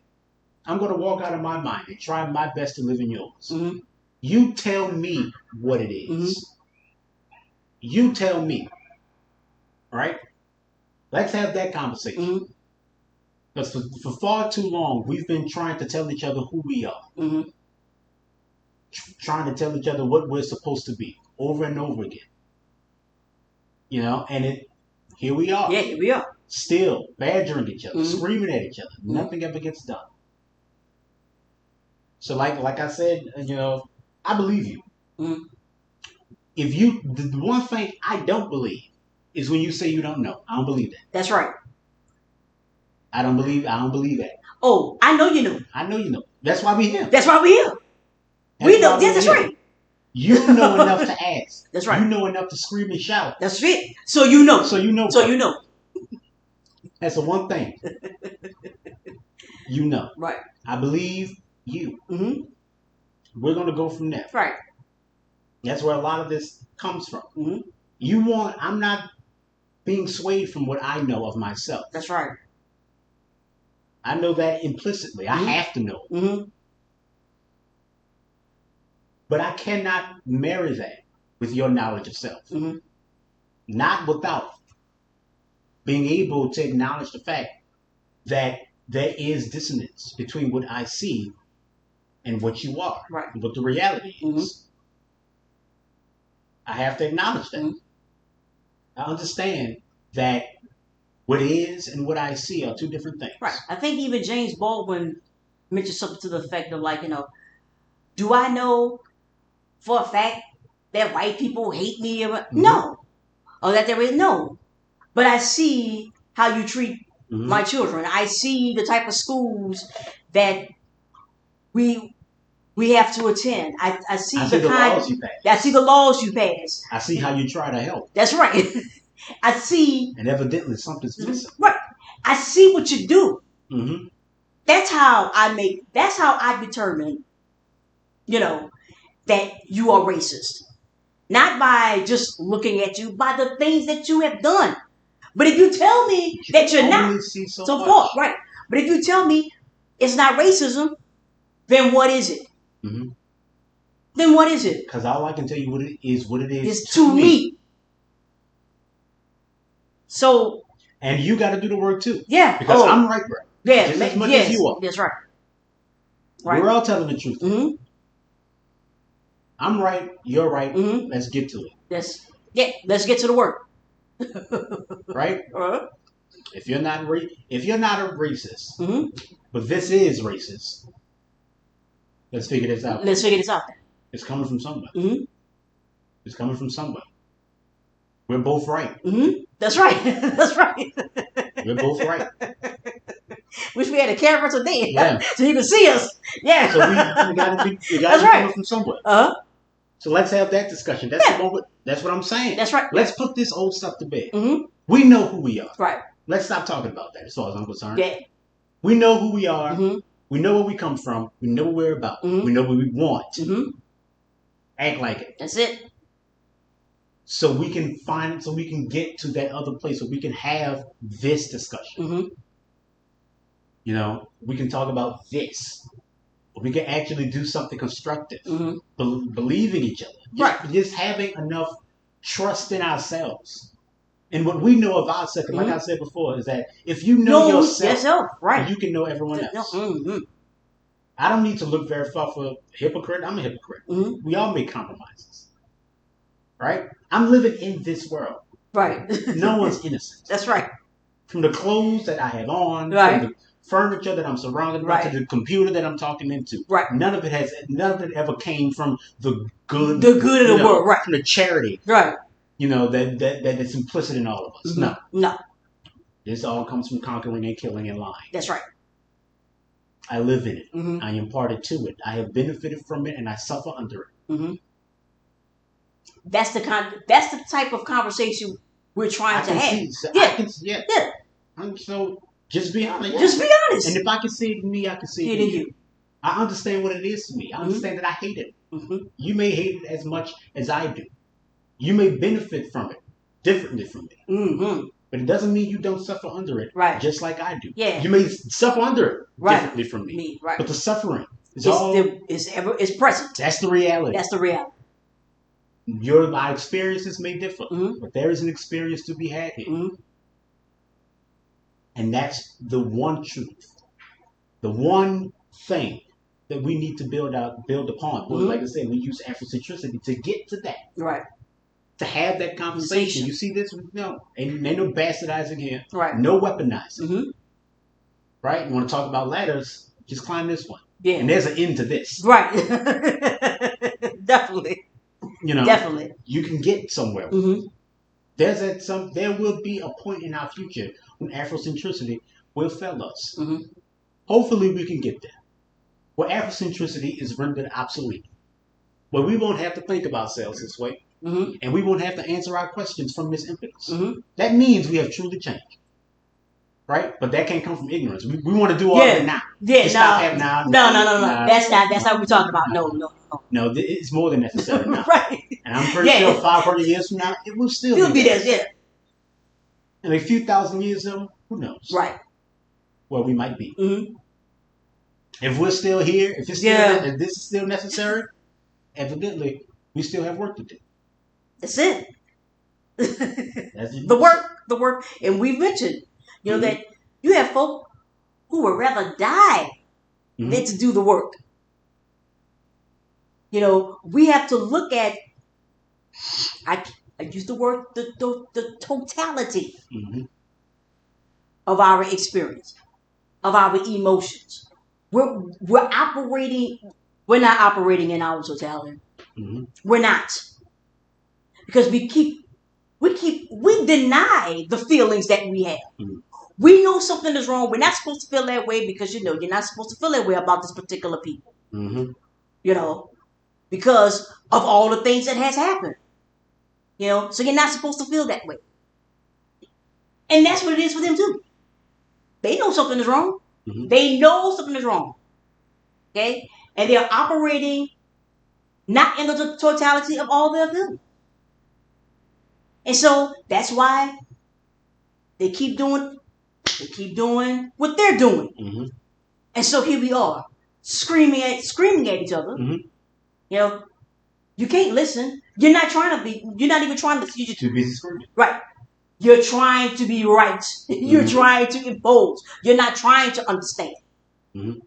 I'm going to walk out of my mind and try my best to live in yours. Mm-hmm. You tell me what it is. Mhm. You tell me. Right? Let's have that conversation. Mm-hmm. Because for far too long, we've been trying to tell each other who we are. Mm-hmm. Trying to tell each other what we're supposed to be over and over again. And here we are. Yeah, here we are. Still badgering each other, Mhm. screaming at each other. Mhm. Nothing ever gets done. So like I said, I believe you. Mhm. The one thing I don't believe is when you say you don't know. I don't believe that. That's right. I don't believe that. Oh, I know you know. I know you know. That's why we here. That's why we're here. We know. Yeah, that's right. You know enough to ask. That's right. You know enough to scream and shout. That's it. So you know. So you know. So you know. That's the one thing. You know. Right. I believe you. Mm-hmm. We're going to go from there. Right. That's where a lot of this comes from. Mm-hmm. I'm not being swayed from what I know of myself. That's right. I know that implicitly. Mhm. I have to know it. Mm-hmm. But I cannot marry that with your knowledge of self. Mm-hmm. Not without being able to acknowledge the fact that there is dissonance between what I see and what you are, Right. and what the reality is. Mhm. I have to acknowledge that. Mhm. I understand that what is and what I see are two different things. Right. I think even James Baldwin mentioned something to the effect of do I know for a fact that white people hate me? No. Or that there is no. But I see how you treat Mhm. my children. I see the type of schools that we have to attend. I see I see the kind. laws you pass. I see the laws you pass. I see how you try to help. That's right. I see. And evidently something's missing. Right. I see what you do. Mm-hmm. That's how I determine, that you are racist. Not by just looking at you, by the things that you have done. But if you tell me that you're not, so far, right? But if you tell me it's not racism, then what is it? Mm-hmm. Then what is it? Because all I can tell you what it is it's to me. So. And you got to do the work too. Yeah. Because I'm right, bro. Yeah. Just as much as you are. That's right. Right. We're all telling the truth. Mm-hmm. I'm right. You're right. Mm-hmm. Let's get to it. Let's get to the work. Right. If you're not a racist, mm-hmm. but this is racist, let's figure this out. Then. It's coming from somebody. Mm-hmm. It's coming from somebody. We're both right. Mm-hmm. That's right. That's right. We're both right. Wish we had a camera today, yeah, so you can see us. Yeah. So we got to be coming from somewhere. So let's have that discussion. That's what I'm saying. That's right. Let's put this old stuff to bed. Mm-hmm. We know who we are. Right. Let's stop talking about that as far as I'm concerned. Yeah. We know who we are. Mm-hmm. We know where we come from. We know what we're about. Mm-hmm. We know what we want. Mm-hmm. Act like it. That's it. So we can get to that other place where we can have this discussion. Mm-hmm. We can talk about this. We can actually do something constructive. Mm-hmm. Believe in each other. Right. Just having enough trust in ourselves. And what we know of ourselves, like I said before, is that if you know yourself, right, you can know everyone else. Mm-hmm. I don't need to look very far for a hypocrite. I'm a hypocrite. Mm-hmm. We all make compromises. Right? I'm living in this world. Right. No one's innocent. That's right. From the clothes that I have on, right, from the furniture that I'm surrounded by, to the computer that I'm talking into. Right. None of it ever came from the good of the world, right. From the charity. Right. That's implicit in all of us. Mm-hmm. No. This all comes from conquering and killing and lying. That's right. I live in it. Mm-hmm. I am party to it. I have benefited from it and I suffer under it. Mm-hmm. That's the type of conversation we're trying to have. So just be honest. Yeah. Just be honest. And if I can see it in me, I can see it in you. I understand what it is to me. I understand that I hate it. Mm-hmm. You may hate it as much as I do. You may benefit from it differently from me. Mm-hmm. But it doesn't mean you don't suffer under it, right, just like I do. Yeah. You may suffer under it differently from me. Right. But the suffering is present. That's the reality. That's the reality. My experiences may differ, but there is an experience to be had here. Mm-hmm. And that's the one truth. The one thing that we need to build upon. Like I said, we use Afrocentricity to get to that. Right. To have that conversation. You see this? No. Ain't no bastardizing here. Right. No weaponizing. Mm-hmm. Right? You want to talk about ladders? Just climb this one. Yeah. And there's an end to this. Right. Definitely. Definitely. You can get somewhere. Mm-hmm. There will be a point in our future when Afrocentricity will fail us. Mm-hmm. Hopefully we can get there. Where Afrocentricity is rendered obsolete. Where we won't have to think of ourselves this way. Mm-hmm. And we won't have to answer our questions from this impetus. Mm-hmm. That means we have truly changed. Right? But that can't come from ignorance. We want to do all that now. Yeah, no. That's not what we're talking about. No, it's more than necessary now. Right. And I'm pretty sure 500 years from now, it will still be there. Yeah. And a few thousand years ago, who knows? Right. Where we might be. Mm-hmm. If we're still here, if this is still necessary, evidently, we still have work to do. That's it. That's it. The work. And we mentioned, that you have folk who would rather die than to do the work. We have to look at, I use the word, the totality of our experience, of our emotions. We're not operating in our totality. Mm-hmm. We're not. Because we deny the feelings that we have. Mm-hmm. We know something is wrong. We're not supposed to feel that way because, you're not supposed to feel that way about this particular people. Mm-hmm. Because of all the things that has happened. So you're not supposed to feel that way. And that's what it is for them too. They know something is wrong. Mm-hmm. They know something is wrong. Okay? And they're operating not in the totality of all their ability. And so that's why they keep doing what they're doing. Mm-hmm. And so here we are, screaming at each other. Mm-hmm. You know, you can't listen. You're not even trying to. You're Too busy screaming. Right. You're trying to be right. You're Mm-hmm. trying to impose. You're not trying to understand. Mm-hmm.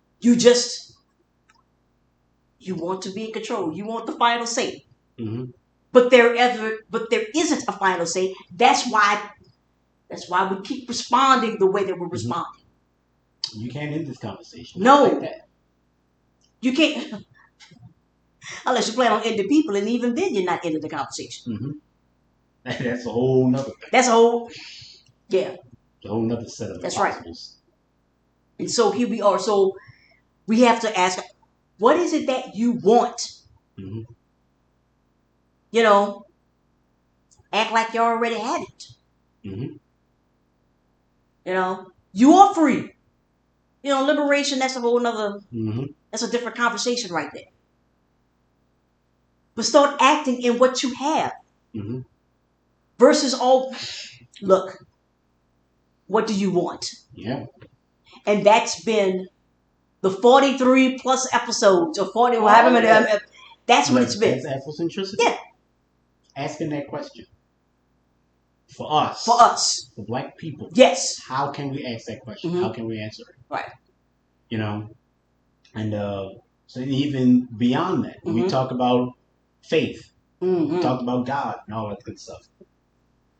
You want to be in control. You want the final say. Mm-hmm. But there isn't a final say. That's why we keep responding the way that we're responding. You can't end this conversation. No. Like that. You can't. Unless you plan on ending people, and even then you're not ending the conversation. Mm-hmm. That's a whole nother thing. That's a whole, yeah. A whole nother set of That's possibles. Right. And so here we are. So we have to ask, what is it that you want? Mm-hmm. You know, act like you already had it. Mm-hmm. You know, you are free. You know, liberation, that's a whole nother, Mm-hmm. that's a different conversation right there. But start acting in what you have. Mm-hmm. Versus look, what do you want? Yeah. And that's been the 43 plus episodes, or 40, however many. That's what it's been. That's Afrocentricity? Yeah. Asking that question. For us. For Black people. Yes. How can we ask that question? Mm-hmm. How can we answer it? Right. You know? And so even beyond that, Mm-hmm. we talk about faith. Mm-hmm. We talk about God and all that good stuff.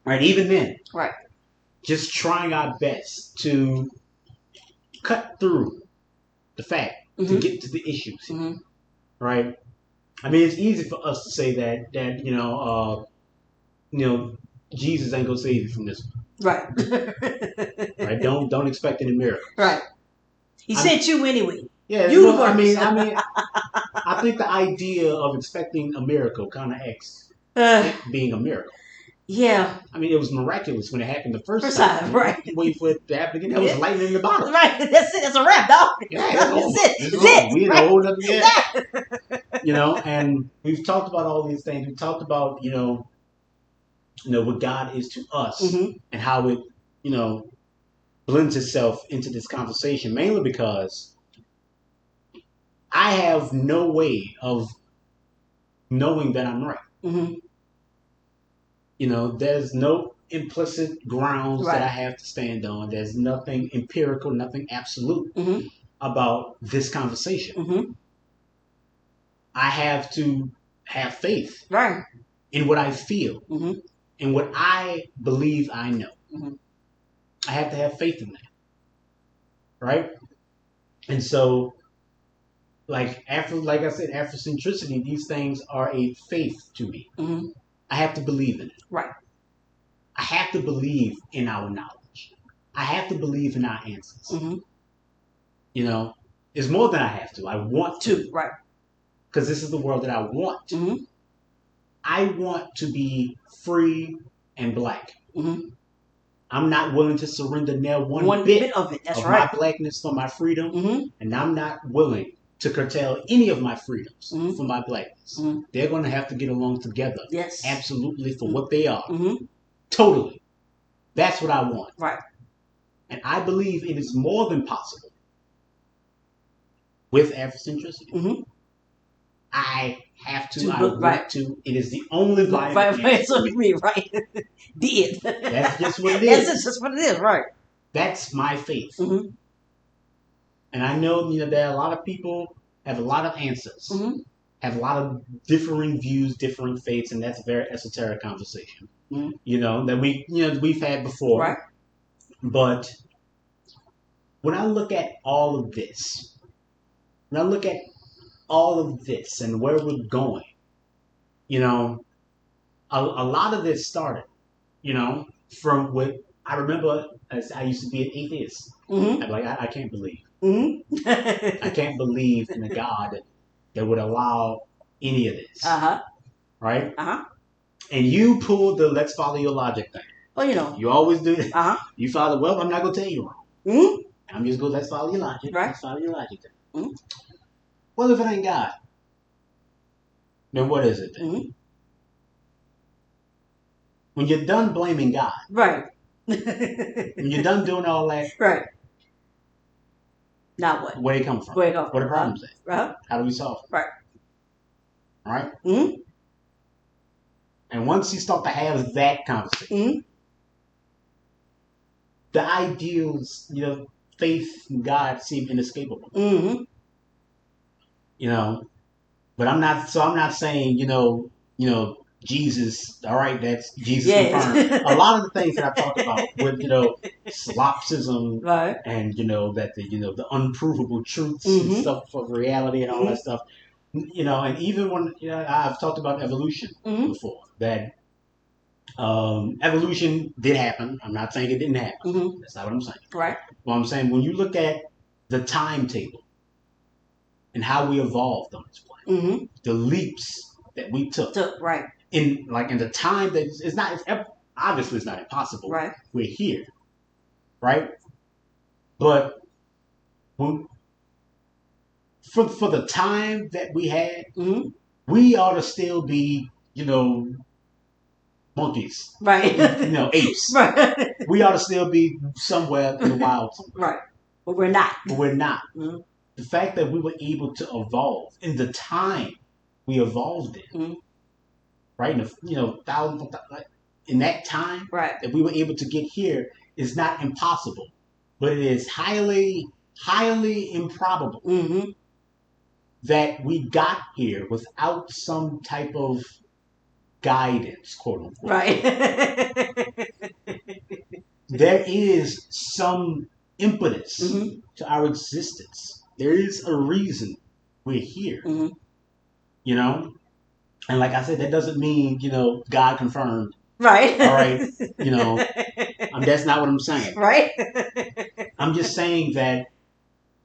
Right? Even then. Right. Just trying our best to cut through the fact Mm-hmm. to get to the issues. Mm-hmm. Right? I mean, it's easy for us to say that Jesus ain't gonna save you from this one. Right. Right? Don't expect any miracle. Right. He sent you anyway. Yeah. You I mean, I think the idea of expecting a miracle kind of it being a miracle. Yeah. I mean, it was miraculous when it happened the first time. Right. Wait for it to happen again. That was lightning in the bottle. Right. That's it. That's a wrap, dog. Yeah, That's it. We in right. a whole other and we've talked about all these things. We talked about what God is to us, Mm-hmm. and how it blends itself into this conversation. Mainly because I have no way of knowing that I'm right. Mm-hmm. There's no implicit grounds Right. that I have to stand on. There's nothing empirical, nothing absolute Mm-hmm. about this conversation. Mm-hmm. I have to have faith Right. in what I feel, Mm-hmm. in what I believe I know. Mm-hmm. I have to have faith in that. Right? And so, like I said, Afrocentricity, these things are a faith to me. Mm-hmm. I have to believe in it. Right. I have to believe in our knowledge. I have to believe in our answers. Mm-hmm. It's more than I have to. I want to. Right. Because this is the world that I want. Mm-hmm. I want to be free and black. Mm-hmm. I'm not willing to surrender now one bit of it. That's of right. my blackness for my freedom. Mm-hmm. And I'm not willing to curtail any of my freedoms Mm-hmm. for my blackness. Mm-hmm. They're going to have to get along together. Yes. Absolutely, for what they are. Mm-hmm. Totally. That's what I want. Right. And I believe it is more than possible with Afrocentricity. Mm-hmm. I have to. To I look want right. to. It is the only viable Right. So answer. me, right. Did. That's just what it is. That's just what it is. Right. That's my faith. Mm-hmm. And I know there are a lot of people have a lot of answers, Mm-hmm. have a lot of differing views, differing faiths, and that's a very esoteric conversation. Mm-hmm. That we've had before. Right. But when I look at all of this, and where we're going, a lot of this started, from what I remember as I used to be an atheist. Mm-hmm. I'm like, I can't believe. Mm-hmm. I can't believe in a God that would allow any of this. Uh-huh. Right? Uh-huh. And you pulled the let's follow your logic thing. Well, You always do that. Uh-huh. You follow, well, I'm not going to tell you wrong. Mm-hmm. I'm just going, let's follow your logic. Right. Let's follow your logic then. Mm-hmm. Well, if it ain't God, then what is it then? Mm-hmm. When you're done blaming God, Right. when you're done doing all that, right. Now what? where they come from? Where it go? What the problems at? Right. How do we solve them? Right. All right? Mm-hmm. And once you start to have that conversation, Mm-hmm. the ideals, faith in God seem inescapable. Mm-hmm. But I'm not saying, Jesus, all right, that's Jesus Yes. confirmed. A lot of the things that I talked about with, solipsism Right. and, that the unprovable truths and Mm-hmm. stuff of reality and all that stuff, and even when, I've talked about evolution Mm-hmm. before, that evolution did happen. I'm not saying it didn't happen. Mm-hmm. That's not what I'm saying. Right. Well, I'm saying when you look at the timetable and how we evolved on this planet, Mm-hmm. the leaps that we took Right. in the time that obviously it's not impossible. Right. We're here, right? But when, for the time that we had, Mm-hmm. we ought to still be, monkeys, Right. apes. Right. We ought to still be somewhere in the wild. Right. But we're not. But we're not. Mm-hmm. The fact that we were able to evolve in the time we evolved in, Mm-hmm. right? In that time, Right. that we were able to get here is not impossible, but it is highly, highly improbable Mm-hmm. that we got here without some type of guidance, quote unquote. Right. There is some impetus Mm-hmm. to our existence. There is a reason we're here. Mm-hmm. And like I said, that doesn't mean, God confirmed. Right. All right. That's not what I'm saying. Right. I'm just saying that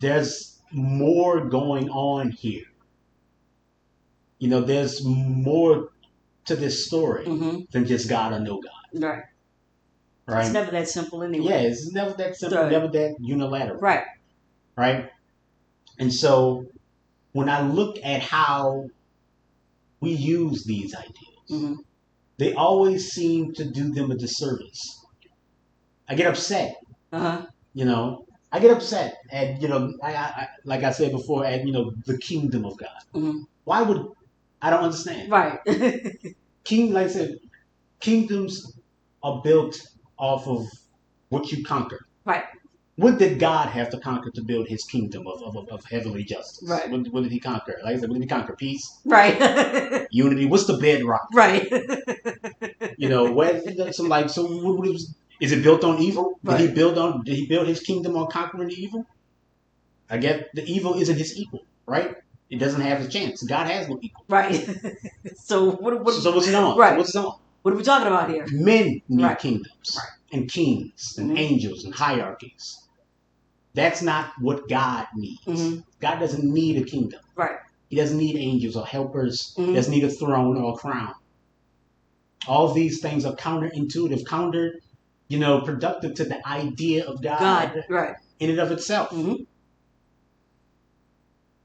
there's more going on here. There's more to this story Mm-hmm. than just God or no God. Right. Right? It's never that simple anyway. Yeah, it's never that simple, Right. never that unilateral. Right. Right? And so when I look at how we use these ideas, Mm-hmm. they always seem to do them a disservice. I get upset. Uh-huh. I get upset at, I like I said before, at, the kingdom of God. Mm-hmm. Why would, I don't understand. Right. Like I said, kingdoms are built off of what you conquer. Right. What did God have to conquer to build his kingdom of heavenly justice? Right. What did he conquer? Like I said, what did he conquer? Peace? Right. Unity? What's the bedrock? Right. Is it built on evil? Right. Did he build his kingdom on conquering the evil? I guess the evil isn't his equal, right? It doesn't have a chance. God has no equal. Right. So what's it on? Right. What's it on? What are we talking about here? Men need Right. kingdoms, Right. and kings and Mm-hmm. angels and hierarchies. That's not what God needs. Mm-hmm. God doesn't need a kingdom. Right. He doesn't need angels or helpers. Mm-hmm. He doesn't need a throne or a crown. All these things are counterintuitive, productive to the idea of God, Right. in and of itself. Mm-hmm.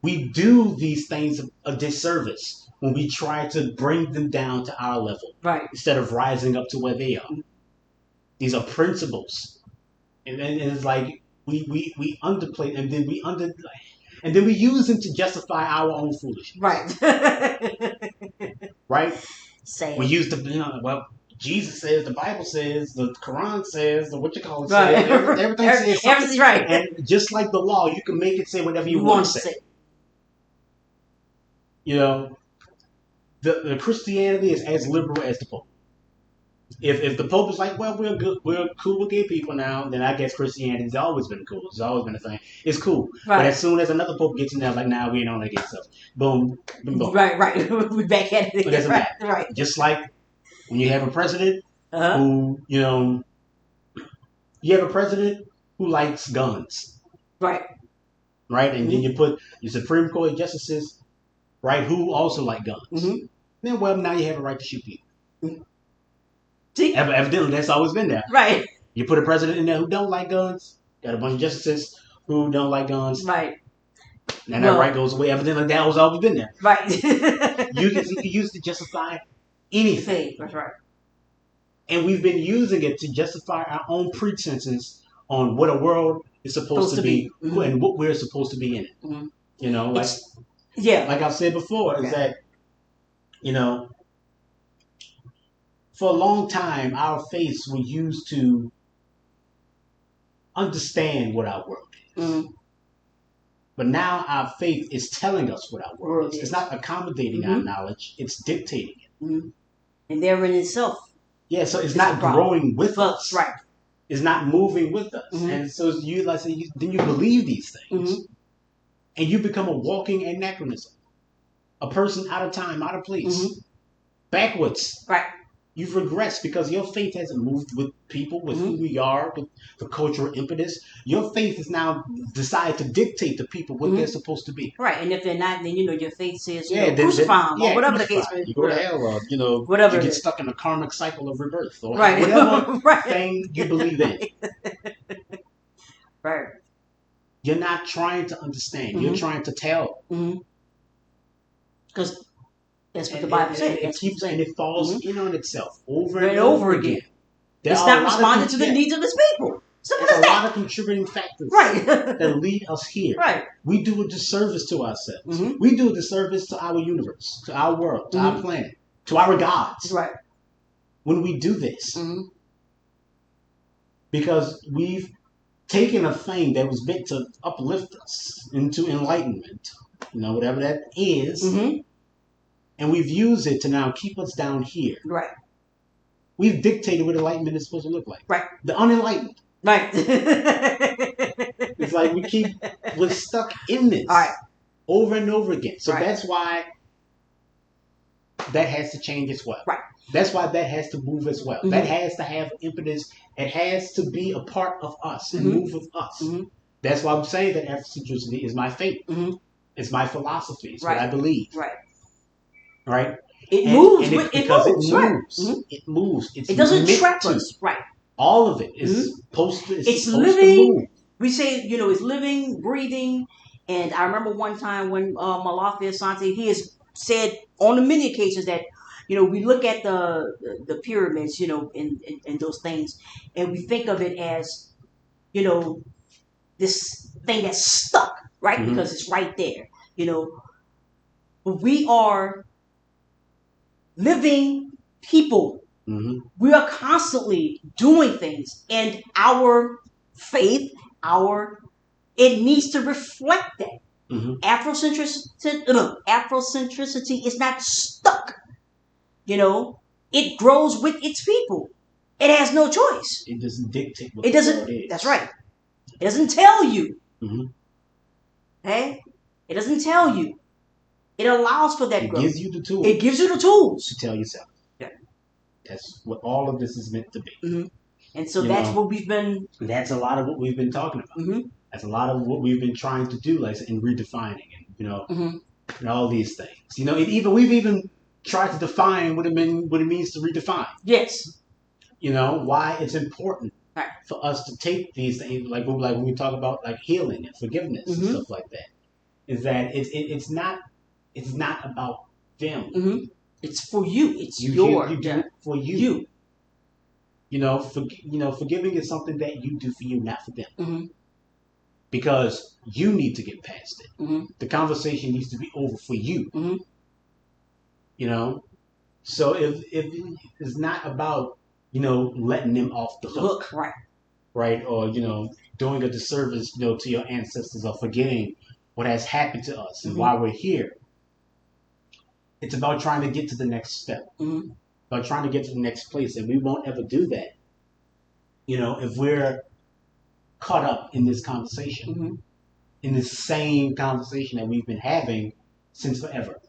We do these things a disservice when we try to bring them down to our level, Right. instead of rising up to where they are. These are principles, and it's like we underplay, and then we use them to justify our own foolishness. Right. Right? Say We it. use Jesus says, the Bible says, the Quran says, the Right. says, everything says something. Everything's right. And just like the law, you can make it say whatever you You want want to to say. say. The Christianity is as liberal as the Pope. If the Pope is like, well, we're cool with gay people now, then I guess Christianity's always been cool. It's always been a thing. It's cool. Right. But as soon as another Pope gets in there, like, nah, we ain't on that gay stuff. Boom, boom, boom. Right. We back at it. It doesn't Right. matter. Right. Just like when you have a president Uh-huh. who, you have a president who likes guns, Right. right? And then you put your Supreme Court justices, right, who also like guns. Mm-hmm. Then, well, now you have a right to shoot people. See? Evidently, that's always been there. Right. You put a president in there who don't like guns, got a bunch of justices who don't like guns. Right. And that right goes away. Evidently, that was always been there. Right. You can use it to justify anything. That's right. And we've been using it to justify our own pretenses on what a world is supposed to be and what we're supposed to be in it. Mm-hmm. You know, like like I've said before, is that, you know, for a long time, our faiths were used to understand what our world is. Mm-hmm. But now our faith is telling us what our world is. It's not accommodating our knowledge, it's dictating it. Mm-hmm. And therein itself. Yeah, so it's not growing with us. Right. It's not moving with us. Mm-hmm. And so you, like I say, then you believe these things. And you become a walking anachronism. A person out of time, out of place. Backwards. Right. You've regressed because your faith hasn't moved with people, with who we are, with the cultural impetus. Your faith has now decided to dictate to people what they're supposed to be. Right, and if they're not, then your faith says crucify them or whatever the case may be. You go to hell, or whatever you get stuck in a karmic cycle of rebirth, or right. whatever thing you believe in. Right. You're not trying to understand. You're trying to tell. Because that's what the Bible says. It keeps and it falls in on itself over and over again. It's not responding to the needs of its people. Simple as that. A lot of contributing factors that lead us here. Right. We do a disservice to ourselves. We do a disservice to our universe, to our world, to our planet, to our gods. Right. When we do this. Because we've taken a thing that was meant to uplift us into enlightenment, whatever that is, and we've used it to now keep us down here. Right. We've dictated what enlightenment is supposed to look like. Right. The unenlightened. Right. It's like we're stuck in this over and over again. So that's why that has to change as well. Right. That's why that has to move as well. That has to have impetus. It has to be a part of us and move with us. That's why I'm saying that Afrocentricity is my faith. It's my philosophy. It's what I believe. Right. Right? It moves. And it moves. Right. It moves. It doesn't trap us. Right. All of it is supposed to. It's living. To move. We say, it's living, breathing. And I remember one time when Malafi Asante, he has said on many occasions that, we look at the pyramids, and those things, and we think of it as, this thing that's stuck, right? Because it's right there, But we are living people. We are constantly doing things, and our faith, it needs to reflect that. Afrocentricity is not stuck. It grows with its people. It has no choice. It doesn't dictate what it doesn't. It is. That's right. It doesn't tell you. Okay? It doesn't tell you. It allows for that growth. It gives you the tools. It gives you the tools to tell yourself. Yeah. That's what all of this is meant to be. And so that's what we've been. That's a lot of what we've been talking about. That's a lot of what we've been trying to do, like in redefining, and and all these things. We've even tried to define what it means to redefine. Yes. Why it's important for us to take these things, like when we talk about like healing and forgiveness and stuff like that, is that it's not about them. It's for you. It's you do it for you. Forgiving is something that you do for you, not for them. Because you need to get past it. The conversation needs to be over for you. So if it's not about letting them off the hook, right, or doing a disservice to your ancestors, or forgetting what has happened to us and why we're here. It's about trying to get to the next step, about trying to get to the next place, and we won't ever do that. If we're caught up in this conversation, in this same conversation that we've been having since forever.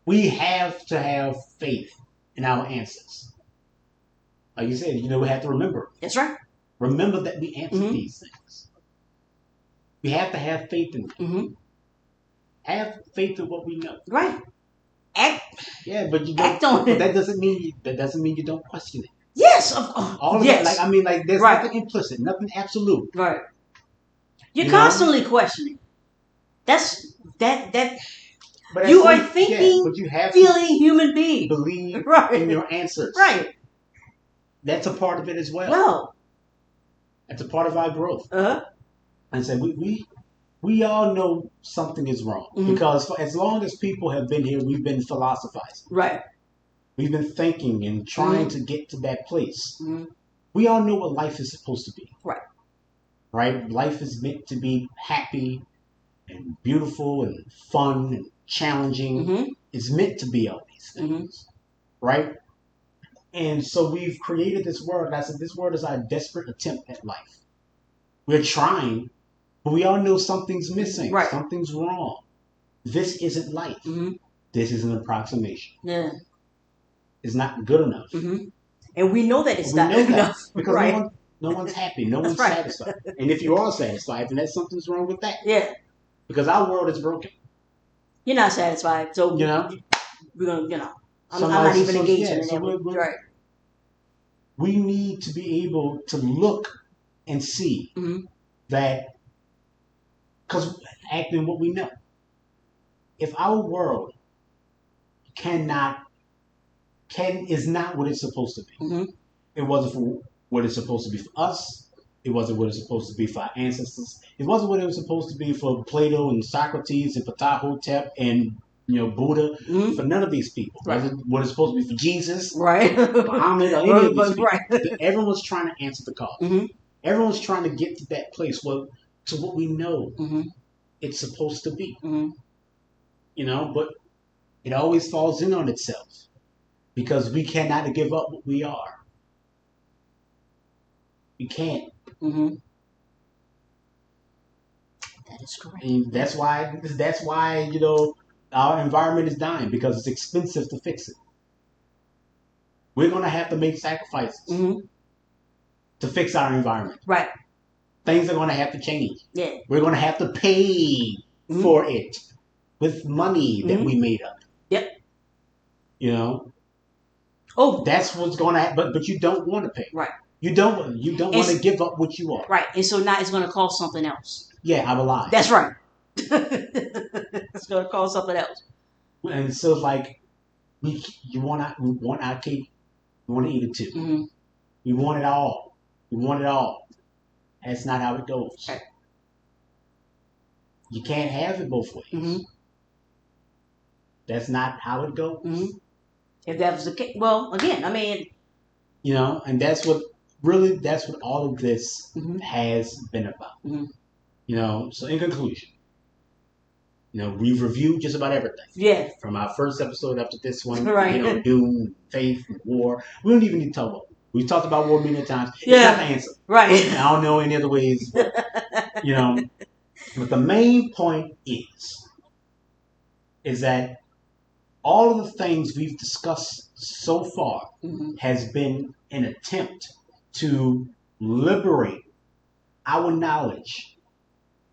We have to have faith in our ancestors. Like you said, we have to remember. That's right. Remember that we answered these things. We have to have faith in them. Have faith in what we know. Right. Yeah, but you act on it. That doesn't mean you don't question it. Yes. All of that, there's nothing implicit, nothing absolute. Right. You're You know? constantly questioning. That's that. But You are thinking, but you have feeling human to being. believe Right. in your answers. Right. That's a part of it as well. Well. That's a part of our growth. Uh-huh. And so we all know something is wrong because for as long as people have been here, we've been philosophizing. Right. We've been thinking and trying to get to that place. Mm-hmm. We all know what life is supposed to be. Right. Right? Life is meant to be happy and beautiful and fun and challenging. Mm-hmm. It's meant to be all these things. Right? And so we've created this word. And I said, this word is our desperate attempt at life. We're trying, but we all know something's missing. Right. Something's wrong. This isn't life. Mm-hmm. This is an approximation. Yeah. It's not good enough. Mm-hmm. And we know that it's not good enough. Because right. no one's happy. No one's right. satisfied. And if you are satisfied, then something's wrong with that. Yeah. Because our world is broken. You're not satisfied. So, you know, we're going to, I'm not even engaging in that. Right. We need to be able to look and see that, because acting what we know, if our world is not what it's supposed to be, it wasn't for what it's supposed to be for us. It wasn't what it's supposed to be for our ancestors. It wasn't what it was supposed to be for Plato and Socrates and Ptahhotep and Buddha. For none of these people. Right. Wasn't what it's supposed to be for Jesus, right? Muhammad, or any of these people. Right. Everyone's trying to answer the call. Everyone's trying to get to that place to what we know it's supposed to be. But it always falls in on itself because we cannot give up what we are. We can't. That is correct. And that's why our environment is dying, because it's expensive to fix it. We're going to have to make sacrifices to fix our environment. Right. Things are going to have to change. Yeah. We're going to have to pay for it with money that we made up. Yep. Oh, that's what's going to happen. But you don't want to pay. Right. You don't want to give up what you are. Right. And so now it's going to cost something else. Yeah, I will lie. That's right. It's going to cost something else. And so it's like, we want our cake. We want to eat it too. We want it all. We want it all. That's not how it goes. Right. You can't have it both ways. That's not how it goes. If that was the case, well, again, I mean, and that's what all of this has been about. So in conclusion, we've reviewed just about everything. Yeah. From our first episode up to this one, right. doom, faith, war. We don't even need to talk about war. We've talked about war many times. It's not the answer. Right. I don't know any other ways. But the main point is that all of the things we've discussed so far has been an attempt to liberate our knowledge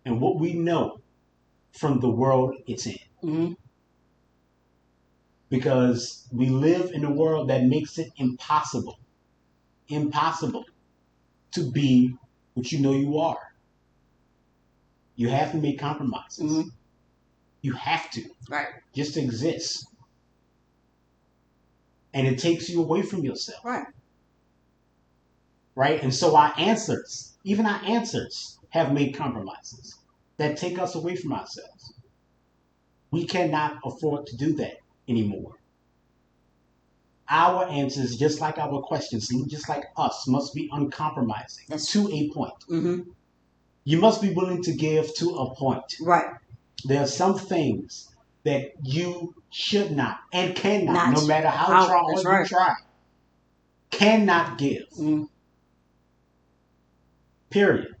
and what we know from the world it's in. Because we live in a world that makes it impossible to be what you know you are. You have to make compromises. You have to. Right. Just to exist. And it takes you away from yourself. Right. Right? And so even our answers have made compromises that take us away from ourselves. We cannot afford to do that anymore. Our answers, just like our questions, just like us, must be uncompromising to a point. You must be willing to give to a point. Right. There are some things that you should not and cannot, no matter how hard you try, cannot give. Period.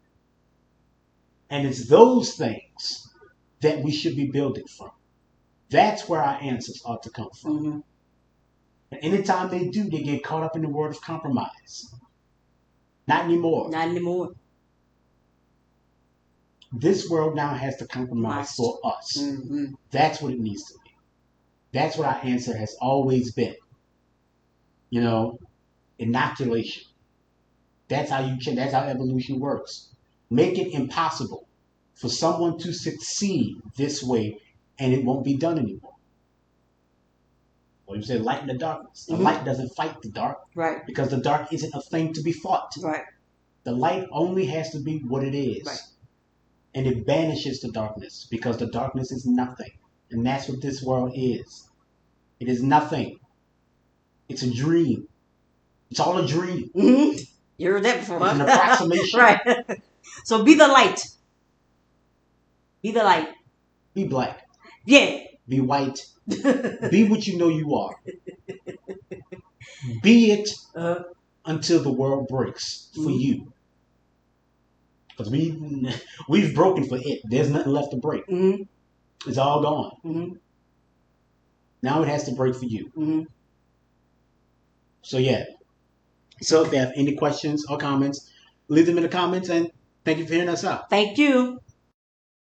And it's those things that we should be building from. That's where our answers ought to come from. And anytime they do, they get caught up in the word of compromise. Not anymore. Not anymore. This world now has to compromise for us. That's what it needs to be. That's what our answer has always been. Inoculation. That's how evolution works. Make it impossible for someone to succeed this way, and it won't be done anymore. What you say, light in the darkness. The light doesn't fight the dark. Right. Because the dark isn't a thing to be fought. Right. The light only has to be what it is. Right. And it banishes the darkness because the darkness is nothing. And that's what this world is. It is nothing. It's a dream. It's all a dream. Mm-hmm. You heard that before. It's an approximation. Right. So be the light. Be the light. Be black. Yeah. Be white. Be what you know you are. Be it until the world breaks for you. Because we've broken for it. There's nothing left to break. Mm-hmm. It's all gone. Mm-hmm. Now it has to break for you. Mm-hmm. So yeah. So if you have any questions or comments, leave them in the comments, and thank you for hearing us out. Thank you.